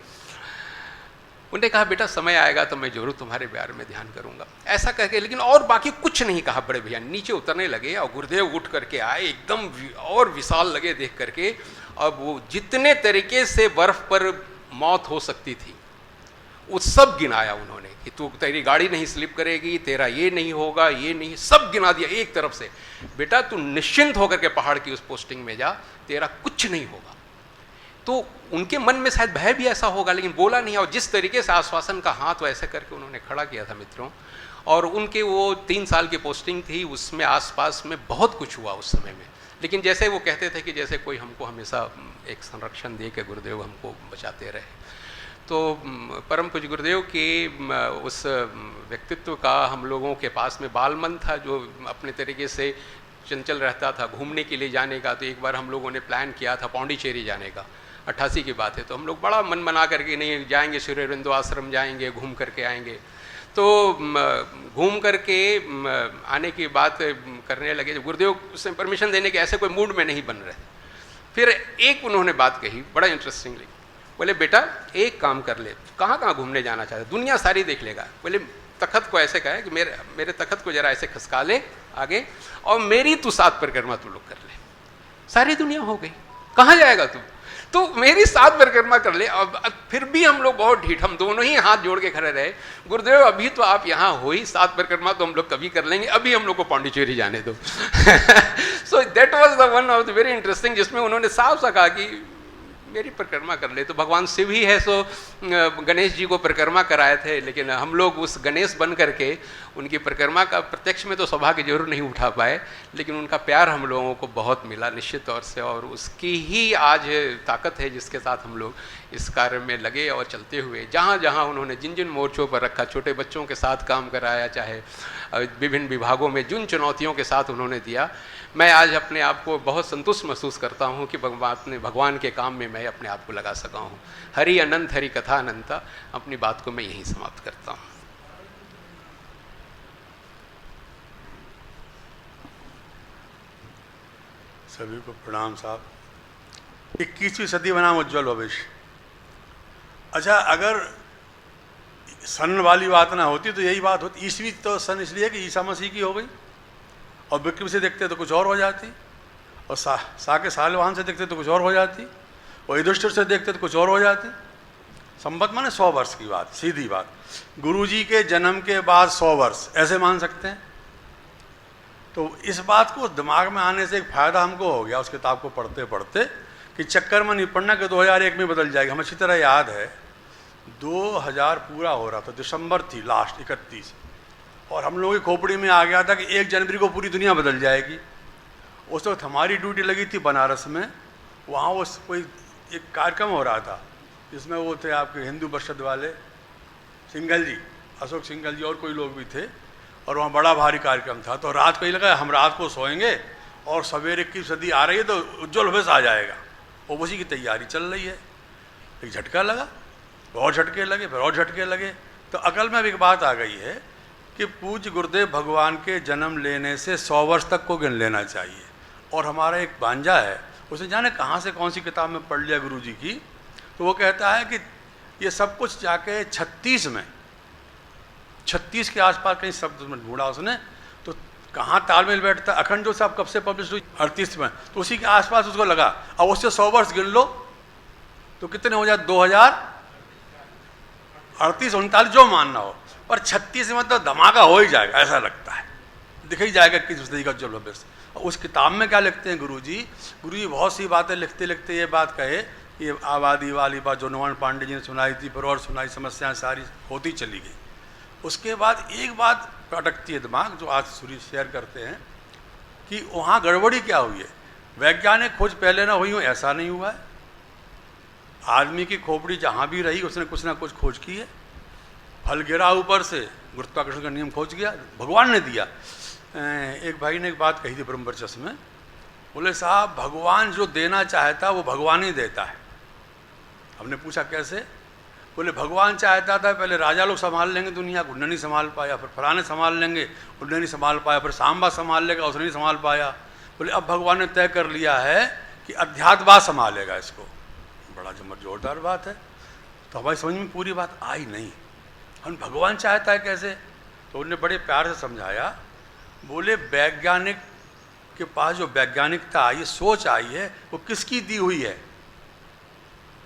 उन्होंने कहा बेटा समय आएगा तो मैं जरूर तुम्हारे प्यार में ध्यान करूंगा, ऐसा कह के, लेकिन और बाकी कुछ नहीं कहा। बड़े भैया नीचे उतरने लगे और गुरुदेव उठ करके आए, एकदम और विशाल लगे देख करके। अब वो जितने तरीके से बर्फ पर मौत हो सकती थी वो सब गिनाया उन्होंने कि तू, तेरी गाड़ी नहीं स्लिप करेगी, तेरा ये नहीं होगा, ये नहीं, सब गिना दिया एक तरफ से। बेटा तू निश्चिंत होकर के पहाड़ की उस पोस्टिंग में जा, तेरा कुछ नहीं होगा। तो उनके मन में शायद भय भी ऐसा होगा, लेकिन बोला नहीं, और जिस तरीके से आश्वासन का हाथ वैसे करके उन्होंने खड़ा किया था मित्रों। और उनके वो 3 साल की पोस्टिंग थी, उसमें आसपास में बहुत कुछ हुआ उस समय में, लेकिन जैसे वो कहते थे कि जैसे कोई हमको हमेशा एक संरक्षण दे के गुरुदेव हमको बचाते रहे। तो परम पूज्य गुरुदेव के उस व्यक्तित्व का हम लोगों के पास में बालमन था, जो अपने तरीके से चंचल रहता था, घूमने के लिए जाने का। तो एक बार हम लोगों ने प्लान किया था पौंडीचेरी जाने का, 88 की बात है। तो हम लोग बड़ा मन बना करके नहीं जाएंगे, सूर्य अरविंदो आश्रम जाएंगे, घूम करके आएंगे। तो घूम करके आने की बात करने लगे, जब गुरुदेव उसने परमिशन देने के ऐसे कोई मूड में नहीं बन रहे। फिर एक उन्होंने बात कही बड़ा इंटरेस्टिंगली, बोले बेटा एक काम कर ले, कहाँ कहाँ घूमने जाना चाहते, दुनिया सारी देख लेगा। बोले तखत को ऐसे कहा कि मेरे तखत को जरा ऐसे खसका ले आगे, और मेरी तू 7 परिक्रमा तू लोग कर ले, सारी दुनिया हो गई, कहाँ जाएगा तू? तो मेरी 7 परिक्रमा कर ले। अब फिर भी हम लोग बहुत ढीठ, हम दोनों ही हाथ जोड़ के खड़े रहे, गुरुदेव अभी तो आप यहाँ हो ही, 7 परिक्रमा तो हम लोग कभी कर लेंगे, अभी हम लोग को पांडिचेरी जाने दो। So that was the one of the very interesting, जिसमें उन्होंने साफ सा कहा कि मेरी परिक्रमा कर ले। तो भगवान शिव ही है, सो गणेश जी को परिक्रमा कराए थे, लेकिन हम लोग उस गणेश बन करके उनकी परिक्रमा का प्रत्यक्ष में तो सौभाग्य जरूर नहीं उठा पाए, लेकिन उनका प्यार हम लोगों को बहुत मिला निश्चित तौर से, और उसकी ही आज ताकत है जिसके साथ हम लोग इस कार्य में लगे और चलते हुए जहाँ जहाँ उन्होंने जिन जिन मोर्चों पर रखा, छोटे बच्चों के साथ काम कराया, चाहे विभिन्न विभागों में जिन चुनौतियों के साथ उन्होंने दिया, मैं आज अपने आप को बहुत संतुष्ट महसूस करता हूँ कि भगवान के काम में मैं अपने आप को लगा सका हूँ। हरि अनंत, हरि कथा अनंता। अपनी बात को मैं यहीं समाप्त करता हूँ। सभी को प्रणाम साहब। 21वीं सदी बनाम उज्जवल भविष्य। अच्छा, अगर सन वाली बात ना होती तो यही बात होती। ईसवी तो सन इसलिए कि ईसा मसीह की हो गई, और विक्रम से देखते तो कुछ और हो जाती, और सा के सालवान से देखते तो कुछ और हो जाती, और युधिष्ठिर से देखते तो कुछ और हो जाती। संबत माने 100 वर्ष की बात, सीधी बात। गुरुजी के जन्म के बाद 100 वर्ष ऐसे मान सकते हैं। तो इस बात को दिमाग में आने से एक फ़ायदा हमको हो गया उस किताब को पढ़ते पढ़ते, कि चक्कर में नहीं पड़ना कि 2001 में बदल जाएगी। हमें अच्छी तरह याद है 2000 पूरा हो रहा था, दिसंबर थी लास्ट 31, और हम लोगों की खोपड़ी में आ गया था कि 1 जनवरी को पूरी दुनिया बदल जाएगी। उस वक्त हमारी ड्यूटी लगी थी बनारस में, वहाँ वो कोई एक कार्यक्रम हो रहा था जिसमें वो थे आपके हिंदू परिषद वाले सिंघल जी, अशोक सिंघल जी, और कोई लोग भी थे, और वहाँ बड़ा भारी कार्यक्रम था। तो रात को ही लगा हम रात को सोएंगे और सवेरे 21 सदी आ रही है तो उज्जवल भविष्य आ जाएगा, और उसी की तैयारी चल रही है। एक झटका लगा, और झटके लगे, फिर और झटके लगे। तो अकल में अब एक बात आ गई है कि पूज्य गुरुदेव भगवान के जन्म लेने से 100 वर्ष तक को गिन लेना चाहिए। और हमारा एक भांजा है, उसने जाने कहाँ से कौन सी किताब में पढ़ लिया गुरु जी की, तो वो कहता है कि ये सब कुछ जाके 36 के आसपास कहीं शब्द में ढूंढा उसने, तो कहाँ तालमेल बैठता। अखंड जो साहब कब से पब्लिश हुई 38 में, तो उसी के आसपास उसको लगा। अब उससे 100 वर्ष गिन लो तो कितने हो जाए, 2038 39 जो मानना हो, पर 36 में तो धमाका हो ही जाएगा ऐसा लगता है, दिख ही जाएगा किस सदी का उज्जवल भविष्य। उस किताब में क्या लिखते हैं गुरुजी बहुत सी बातें लिखते लिखते ये बात कहे, ये आबादी वाली बात जो नवान पांडे जी ने सुनाई थी, फिर और सुनाई, समस्याएं सारी होती चली गई। उसके बाद एक बात अटकती है दिमाग, जो आज सूर्य शेयर करते हैं कि वहाँ गड़बड़ी क्या हुई है। वैज्ञानिक खोज पहले ना हुई हो ऐसा नहीं हुआ है। आदमी की खोपड़ी जहाँ भी रही उसने कुछ ना कुछ खोज की है। फल गिरा ऊपर से, गुरुत्वाकर्षण का नियम खोज गया, भगवान ने दिया। एक भाई ने एक बात कही थी ब्रह्म वर्चस्व में, बोले साहब भगवान जो देना चाहता वो भगवान ही देता है। हमने पूछा कैसे, बोले भगवान चाहता था पहले राजा लोग संभाल लेंगे दुनिया को, उन्होंने नहीं संभाल पाया, फिर फलाने संभाल लेंगे, उन्होंने नहीं संभाल पाया, फिर सांबा संभाल लेगा, उसने नहीं संभाल पाया। बोले अब भगवान ने तय कर लिया है कि अध्यात्मवाद संभालेगा इसको। बड़ा जोरदार बात है। तो हमारी समझ में पूरी बात आई नहीं, हम भगवान चाहता है कैसे। तो उन्होंने बड़े प्यार से समझाया, बोले वैज्ञानिक के पास जो वैज्ञानिकता आई, सोच आई है, वो किसकी दी हुई है।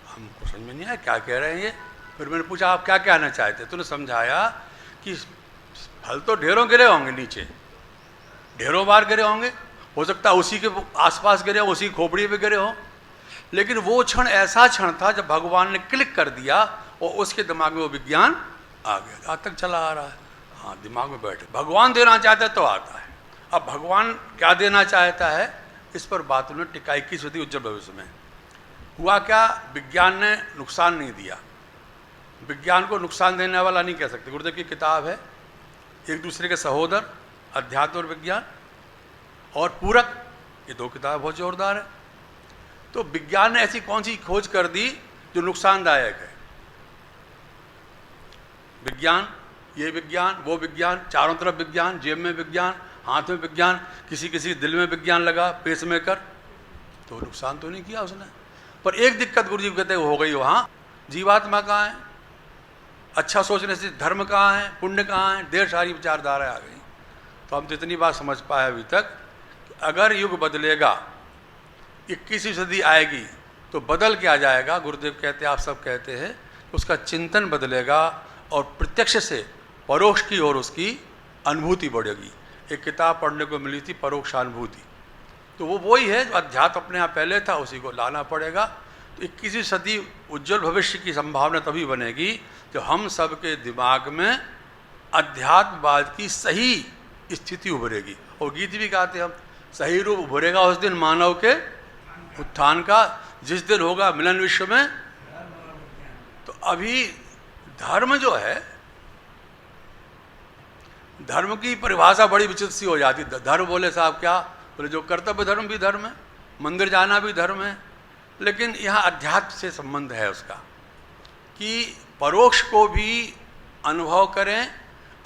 हमको समझ में नहीं आया क्या कह रहे हैं ये। फिर मैंने पूछा आप क्या कहना चाहते, तो उन्होंने समझाया कि फल तो ढेरों गिरे होंगे नीचे, ढेरों बार गिरे होंगे, हो सकता है उसी के आसपास गिरे हो, उसी खोपड़ी पे गिरे हो, लेकिन वो क्षण ऐसा क्षण था जब भगवान ने क्लिक कर दिया और उसके दिमाग में वो विज्ञान आ गया। आज तक चला आ रहा है, हाँ दिमाग में बैठे। भगवान देना चाहता है तो आता है। अब भगवान क्या देना चाहता है, इस पर बात उन्होंने टिकाई की सदी उज्जवल भविष्य में। हुआ क्या, विज्ञान ने नुकसान नहीं दिया। विज्ञान को नुकसान देने वाला नहीं कह सकते। गुरुदेव की किताब है एक दूसरे के सहोदर, अध्यात्म और विज्ञान और पूरक, ये 2 किताब बहुत जोरदार है। तो विज्ञान ने ऐसी कौन सी खोज कर दी जो नुकसानदायक है। विज्ञान, ये विज्ञान, वो विज्ञान, चारों तरफ विज्ञान, जेब में विज्ञान, हाथ में विज्ञान, किसी किसी दिल में विज्ञान लगा, पेसमेकर, तो नुकसान तो नहीं किया उसने। पर एक दिक्कत गुरुजी कहते हो गई, वहाँ जीवात्मा कहाँ है, अच्छा सोचने से धर्म कहाँ है, पुण्य कहाँ है, ढेर सारी विचारधारा आ गई। तो हम तो इतनी बात समझ पाए अभी तक, अगर युग बदलेगा, 21वीं सदी आएगी तो बदल क्या जाएगा? गुरुदेव कहते हैं, आप सब कहते हैं, उसका चिंतन बदलेगा और प्रत्यक्ष से परोक्ष की ओर उसकी अनुभूति बढ़ेगी। एक किताब पढ़ने को मिली थी, परोक्षानुभूति, तो वो वही है जो अध्यात्म अपने यहाँ पहले था, उसी को लाना पड़ेगा। तो 21वीं सदी उज्जवल भविष्य की संभावना तभी बनेगी जब हम सब के दिमाग में अध्यात्मवाद की सही स्थिति उभरेगी। और गीत भी गाते हम, सही रूप उभरेगा उस दिन मानव के उत्थान का, जिस दिन होगा मिलन विश्व में। तो अभी धर्म जो है, धर्म की परिभाषा बड़ी विचित्र सी हो जाती है। धर्म बोले साहब क्या बोले? जो कर्तव्य धर्म भी धर्म है, मंदिर जाना भी धर्म है, लेकिन यहाँ अध्यात्म से संबंध है उसका कि परोक्ष को भी अनुभव करें।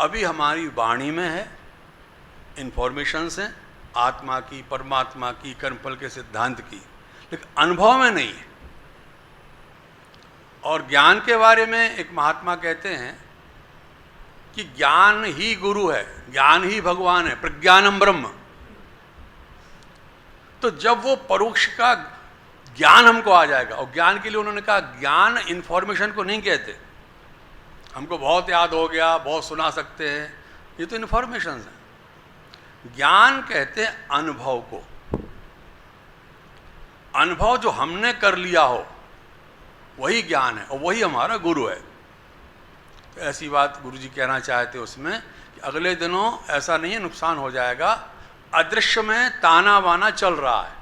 अभी हमारी वाणी में है, इन्फॉर्मेशंस हैं आत्मा की, परमात्मा की, कर्मफल के सिद्धांत की, लेकिन अनुभव में नहीं है। और ज्ञान के बारे में एक महात्मा कहते हैं कि ज्ञान ही गुरु है, ज्ञान ही भगवान है, प्रज्ञानम ब्रह्म। तो जब वो परोक्ष का ज्ञान हमको आ जाएगा, और ज्ञान के लिए उन्होंने कहा ज्ञान इंफॉर्मेशन को नहीं कहते, हमको बहुत याद हो गया, बहुत सुना सकते हैं, ये तो इंफॉर्मेशन है। ज्ञान कहते हैं अनुभव को, अनुभव जो हमने कर लिया हो वही ज्ञान है, और वही हमारा गुरु है। तो ऐसी बात गुरुजी कहना चाहते उसमें कि अगले दिनों ऐसा नहीं है नुकसान हो जाएगा। अदृश्य में ताना बाना चल रहा है,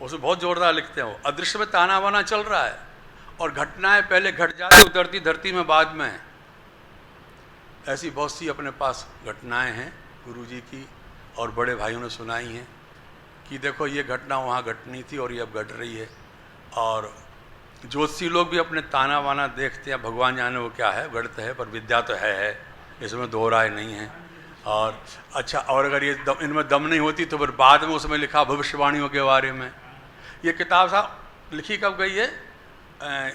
उसमें बहुत जोरदार लिखते हैं वो, अदृश्य में ताना बाना चल रहा है और घटनाएं पहले घट जाती, उतरती धरती में बाद में है। ऐसी बहुत सी अपने पास घटनाएं हैं गुरुजी की और बड़े भाइयों ने सुनाई हैं कि देखो ये घटना वहाँ घटनी थी और ये अब घट रही है। और ज्योतिषी लोग भी अपने ताना वाना देखते हैं, भगवान जाने वो क्या है, गढ़ते है, पर विद्या तो है, इसमें दो राय नहीं है। और अच्छा, और अगर ये इनमें दम नहीं होती तो फिर बाद में उसमें लिखा भविष्यवाणियों के बारे में। ये किताब साहब लिखी कब गई है?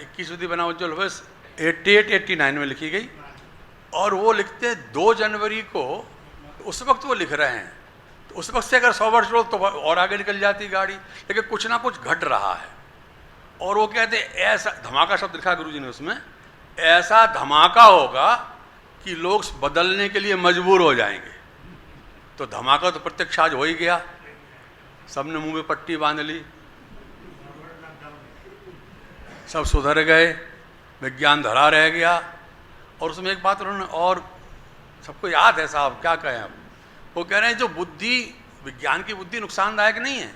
21वीं बना उज्जवल भविष्य 88-89 में लिखी गई। और वो लिखते हैं 2 जनवरी को, उस वक्त वो लिख रहे हैं, तो उस वक्त से अगर 100 वर्ष लो तो और आगे निकल जाती गाड़ी, लेकिन कुछ ना कुछ घट रहा है। और वो कहते हैं ऐसा धमाका शब्द लिखा गुरुजी ने उसमें, ऐसा धमाका होगा कि लोग बदलने के लिए मजबूर हो जाएंगे। तो धमाका तो प्रत्यक्ष आज हो ही गया, सबने मुंह में पट्टी बांध ली, सब सुधर गए, विज्ञान धरा रह गया। और उसमें एक बात उन्होंने और सबको याद है साहब, क्या कहें अब, वो कह रहे हैं जो बुद्धि, विज्ञान की बुद्धि नुकसानदायक नहीं है,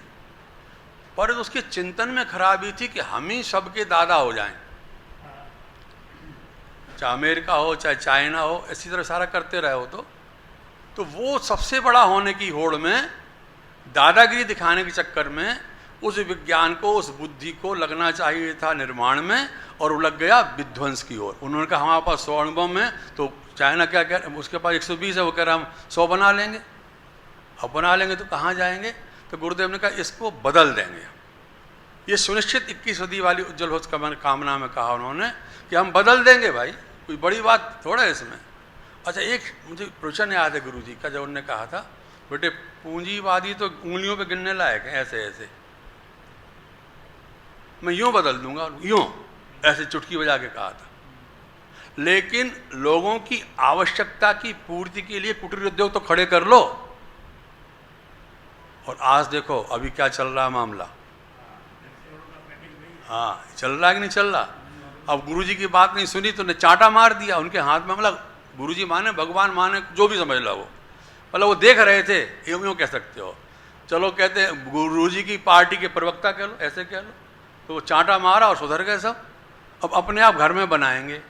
पर उसके चिंतन में खराबी थी कि हम ही सबके दादा हो जाएं, चाहे अमेरिका हो चाहे चाइना हो, इसी तरह सारा करते रहे हो। तो वो सबसे बड़ा होने की होड़ में, दादागिरी दिखाने के चक्कर में उस विज्ञान को, उस बुद्धि को लगना चाहिए था निर्माण में, और वो लग गया विध्वंस की ओर। उन्होंने कहा हमारे पास 100 अणुबम में, तो चाइना क्या कह, उसके पास 120 है, वो कह रहा हम 100 बना लेंगे। अब बना लेंगे तो कहाँ जाएंगे? तो गुरुदेव ने कहा इसको बदल देंगे। ये सुनिश्चित 21 सदी वाली उज्जवल भविष्य कामना में कहा उन्होंने कि हम बदल देंगे भाई, कोई बड़ी बात थोड़ा है इसमें। अच्छा, एक मुझे प्रवचन याद है गुरुजी का, जब उन्होंने कहा था बेटे पूंजीवादी तो उंगलियों पे गिनने लायक है, ऐसे ऐसे, मैं यूं बदल दूंगा, यूं ऐसे चुटकी बजा के कहा था। लेकिन लोगों की आवश्यकता की पूर्ति के लिए कुटीर उद्योग तो खड़े कर लो। और आज देखो अभी क्या चल रहा है मामला, हाँ चल रहा है कि नहीं चल रहा। अब गुरुजी की बात नहीं सुनी तो ने चांटा मार दिया उनके हाथ में, मतलब गुरुजी माने, भगवान माने, जो भी समझ लो वो, मतलब वो देख रहे थे, यूं कह सकते हो। चलो कहते हैं गुरुजी की पार्टी के प्रवक्ता कह लो, ऐसे कह लो, तो वो चांटा मारा और सुधर गए सब। अब अपने आप घर में बनाएंगे,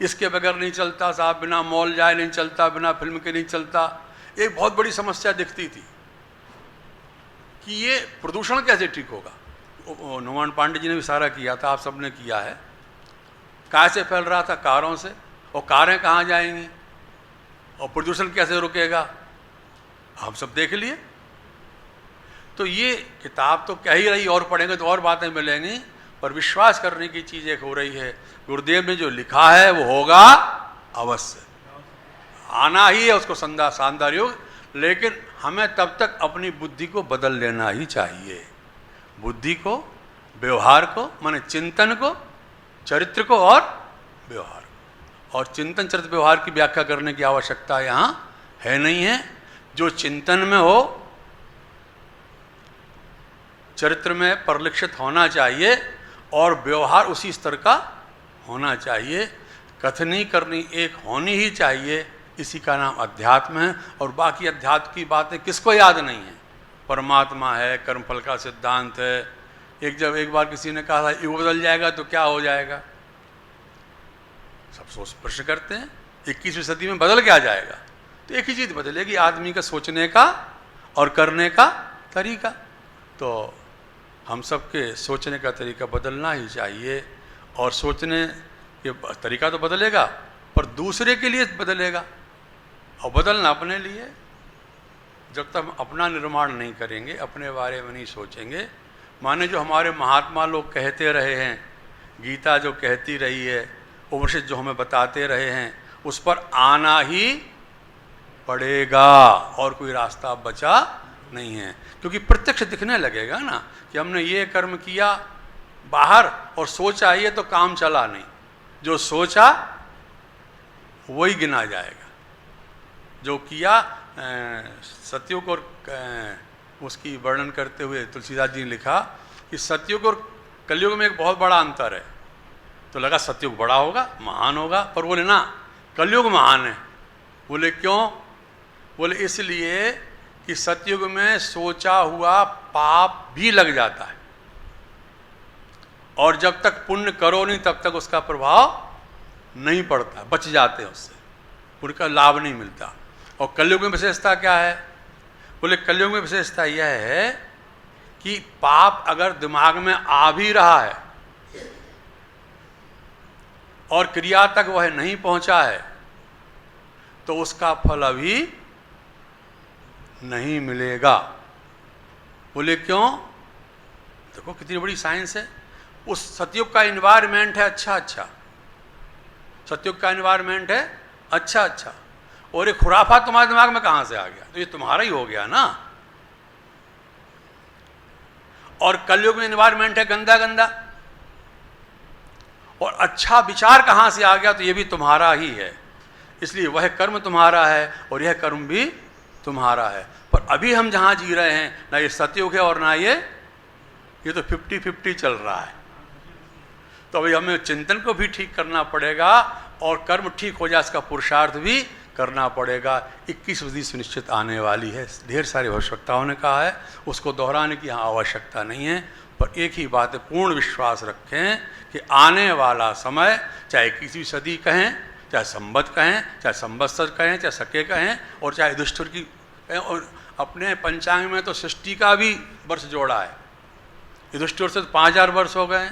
इसके बगैर नहीं चलता साहब, बिना मॉल जाए नहीं चलता, बिना फिल्म के नहीं चलता। एक बहुत बड़ी समस्या दिखती थी कि ये प्रदूषण कैसे ठीक होगा। नोमान पांडे जी ने भी सारा किया था, आप सब ने किया है। कैसे फैल रहा था? कारों से। और कारें कहाँ जाएंगी और प्रदूषण कैसे रुकेगा, हम सब देख लिए। तो ये किताब तो कह ही रही, और पढ़ेंगे तो और बातें मिलेंगी, पर विश्वास करने की चीज़ एक हो रही है, गुरुदेव ने जो लिखा है वो होगा अवश्य, आना ही है उसको शानदार युग। लेकिन हमें तब तक अपनी बुद्धि को बदल लेना ही चाहिए, बुद्धि को व्यवहार को, माने चिंतन को, चरित्र को और व्यवहार को। और चिंतन चरित्र व्यवहार की व्याख्या करने की आवश्यकता यहाँ है नहीं है। जो चिंतन में हो, चरित्र में परिलक्षित होना चाहिए और व्यवहार उसी स्तर का होना चाहिए। कथनी करनी एक होनी ही चाहिए, इसी का नाम अध्यात्म है। और बाकी अध्यात्म की बातें किसको याद नहीं है? परमात्मा है, कर्मफल का सिद्धांत है। एक बार किसी ने कहा था युग बदल जाएगा तो क्या हो जाएगा? सब सोच प्रश्न करते हैं 21वीं सदी में बदल क्या जाएगा? तो एक ही चीज़ बदलेगी, आदमी का सोचने का और करने का तरीका। तो हम सबके सोचने का तरीका बदलना ही चाहिए। और सोचने के तरीका तो बदलेगा पर दूसरे के लिए बदलेगा, और बदलना अपने लिए। जब तक हम अपना निर्माण नहीं करेंगे, अपने बारे में नहीं सोचेंगे, माने जो हमारे महात्मा लोग कहते रहे हैं, गीता जो कहती रही है, उपनिषद जो हमें बताते रहे हैं, उस पर आना ही पड़ेगा और कोई रास्ता बचा नहीं है। क्योंकि प्रत्यक्ष दिखने लगेगा ना कि हमने ये कर्म किया बाहर और सोचा, ये तो काम चला नहीं। जो सोचा वही गिना जाएगा। जो किया, सतयुग और उसकी वर्णन करते हुए तुलसीदास जी ने लिखा कि सतयुग और कलयुग में एक बहुत बड़ा अंतर है। तो लगा सतयुग बड़ा होगा, महान होगा, पर बोले ना कलयुग महान है। बोले क्यों? बोले इसलिए कि सतयुग में सोचा हुआ पाप भी लग जाता है और जब तक पुण्य करो नहीं तब तक उसका प्रभाव नहीं पड़ता, बच जाते हैं उससे, पुण्य का लाभ नहीं मिलता। और कलयुग में विशेषता क्या है? बोले कलयुग में विशेषता यह है कि पाप अगर दिमाग में आ भी रहा है और क्रिया तक वह नहीं पहुंचा है तो उसका फल अभी नहीं मिलेगा। बोले क्यों? देखो कितनी बड़ी साइंस है। उस सतयुग का एनवायरनमेंट है अच्छा, सतयुग का एनवायरनमेंट है अच्छा, और एक खुराफा तुम्हारे दिमाग में कहां से आ गया? तो ये तुम्हारा ही हो गया ना। और कलयुग में एनवायरनमेंट है गंदा, और अच्छा विचार कहां से आ गया? तो ये भी तुम्हारा ही है। इसलिए वह कर्म तुम्हारा है और यह कर्म भी तुम्हारा है। पर अभी हम जहां जी रहे हैं ना ये सतयुग है और ना ये तो 50-50 चल रहा है। तो अभी हमें चिंतन को भी ठीक करना पड़ेगा और कर्म ठीक हो जाए इसका पुरुषार्थ भी करना पड़ेगा। 21 सदी सुनिश्चित आने वाली है। ढेर सारे भविष्यवक्ताओं ने कहा है, उसको दोहराने की यहाँ आवश्यकता नहीं है। पर एक ही बात है, पूर्ण विश्वास रखें कि आने वाला समय, चाहे 21वीं सदी कहें, चाहे संवत कहें, चाहे संवत्सर कहें, चाहे शके कहें, और चाहे युधिष्ठिर की कहें। और अपने पंचांग में तो सृष्टि का भी वर्ष जोड़ा है। युधिष्ठिर से तो 5000 वर्ष हो गए,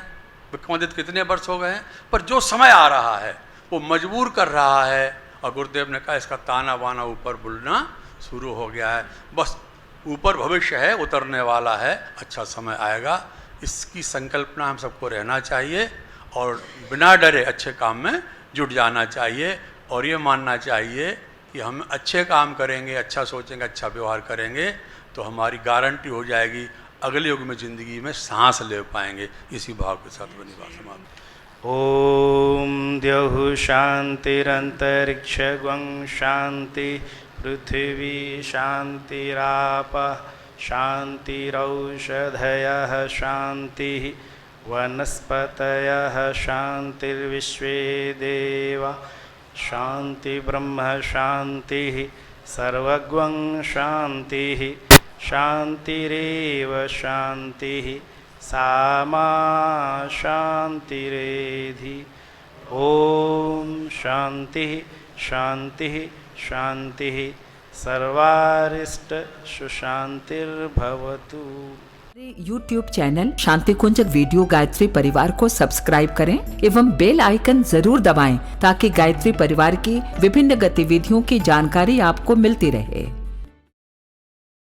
विक्रमादित्य कितने वर्ष हो गए हैं। पर जो समय आ रहा है वो मजबूर कर रहा है। और गुरुदेव ने कहा इसका ताना बाना ऊपर बुलना शुरू हो गया है। बस ऊपर भविष्य है, उतरने वाला है, अच्छा समय आएगा। इसकी संकल्पना हम सबको रहना चाहिए और बिना डरे अच्छे काम में जुट जाना चाहिए। और ये मानना चाहिए कि हम अच्छे काम करेंगे, अच्छा सोचेंगे, अच्छा व्यवहार करेंगे तो हमारी गारंटी हो जाएगी अगले युग में ज़िंदगी में सांस ले पाएंगे। इसी भाव के साथ बनी बात समाप्त। ओम द्यौः शांतिरंतरिक्षं शांति पृथिवी शांतिरापः शांतिरौषधयः शांतिः वनस्पतयः शांतिर्विश्वे देवा शांति ब्रह्म शांतिः सर्वगं शांतिः शांतिरेव शांतिः सामा शांतिरेधि। ओम शांतिः शांतिः शांतिः सर्वारिष्ट सुशांतिर्भवतु। YouTube चैनल शांति कुंज वीडियो गायत्री परिवार को सब्सक्राइब करें एवं बेल आइकन जरूर दबाएं ताकि गायत्री परिवार की विभिन्न गतिविधियों की जानकारी आपको मिलती रहे।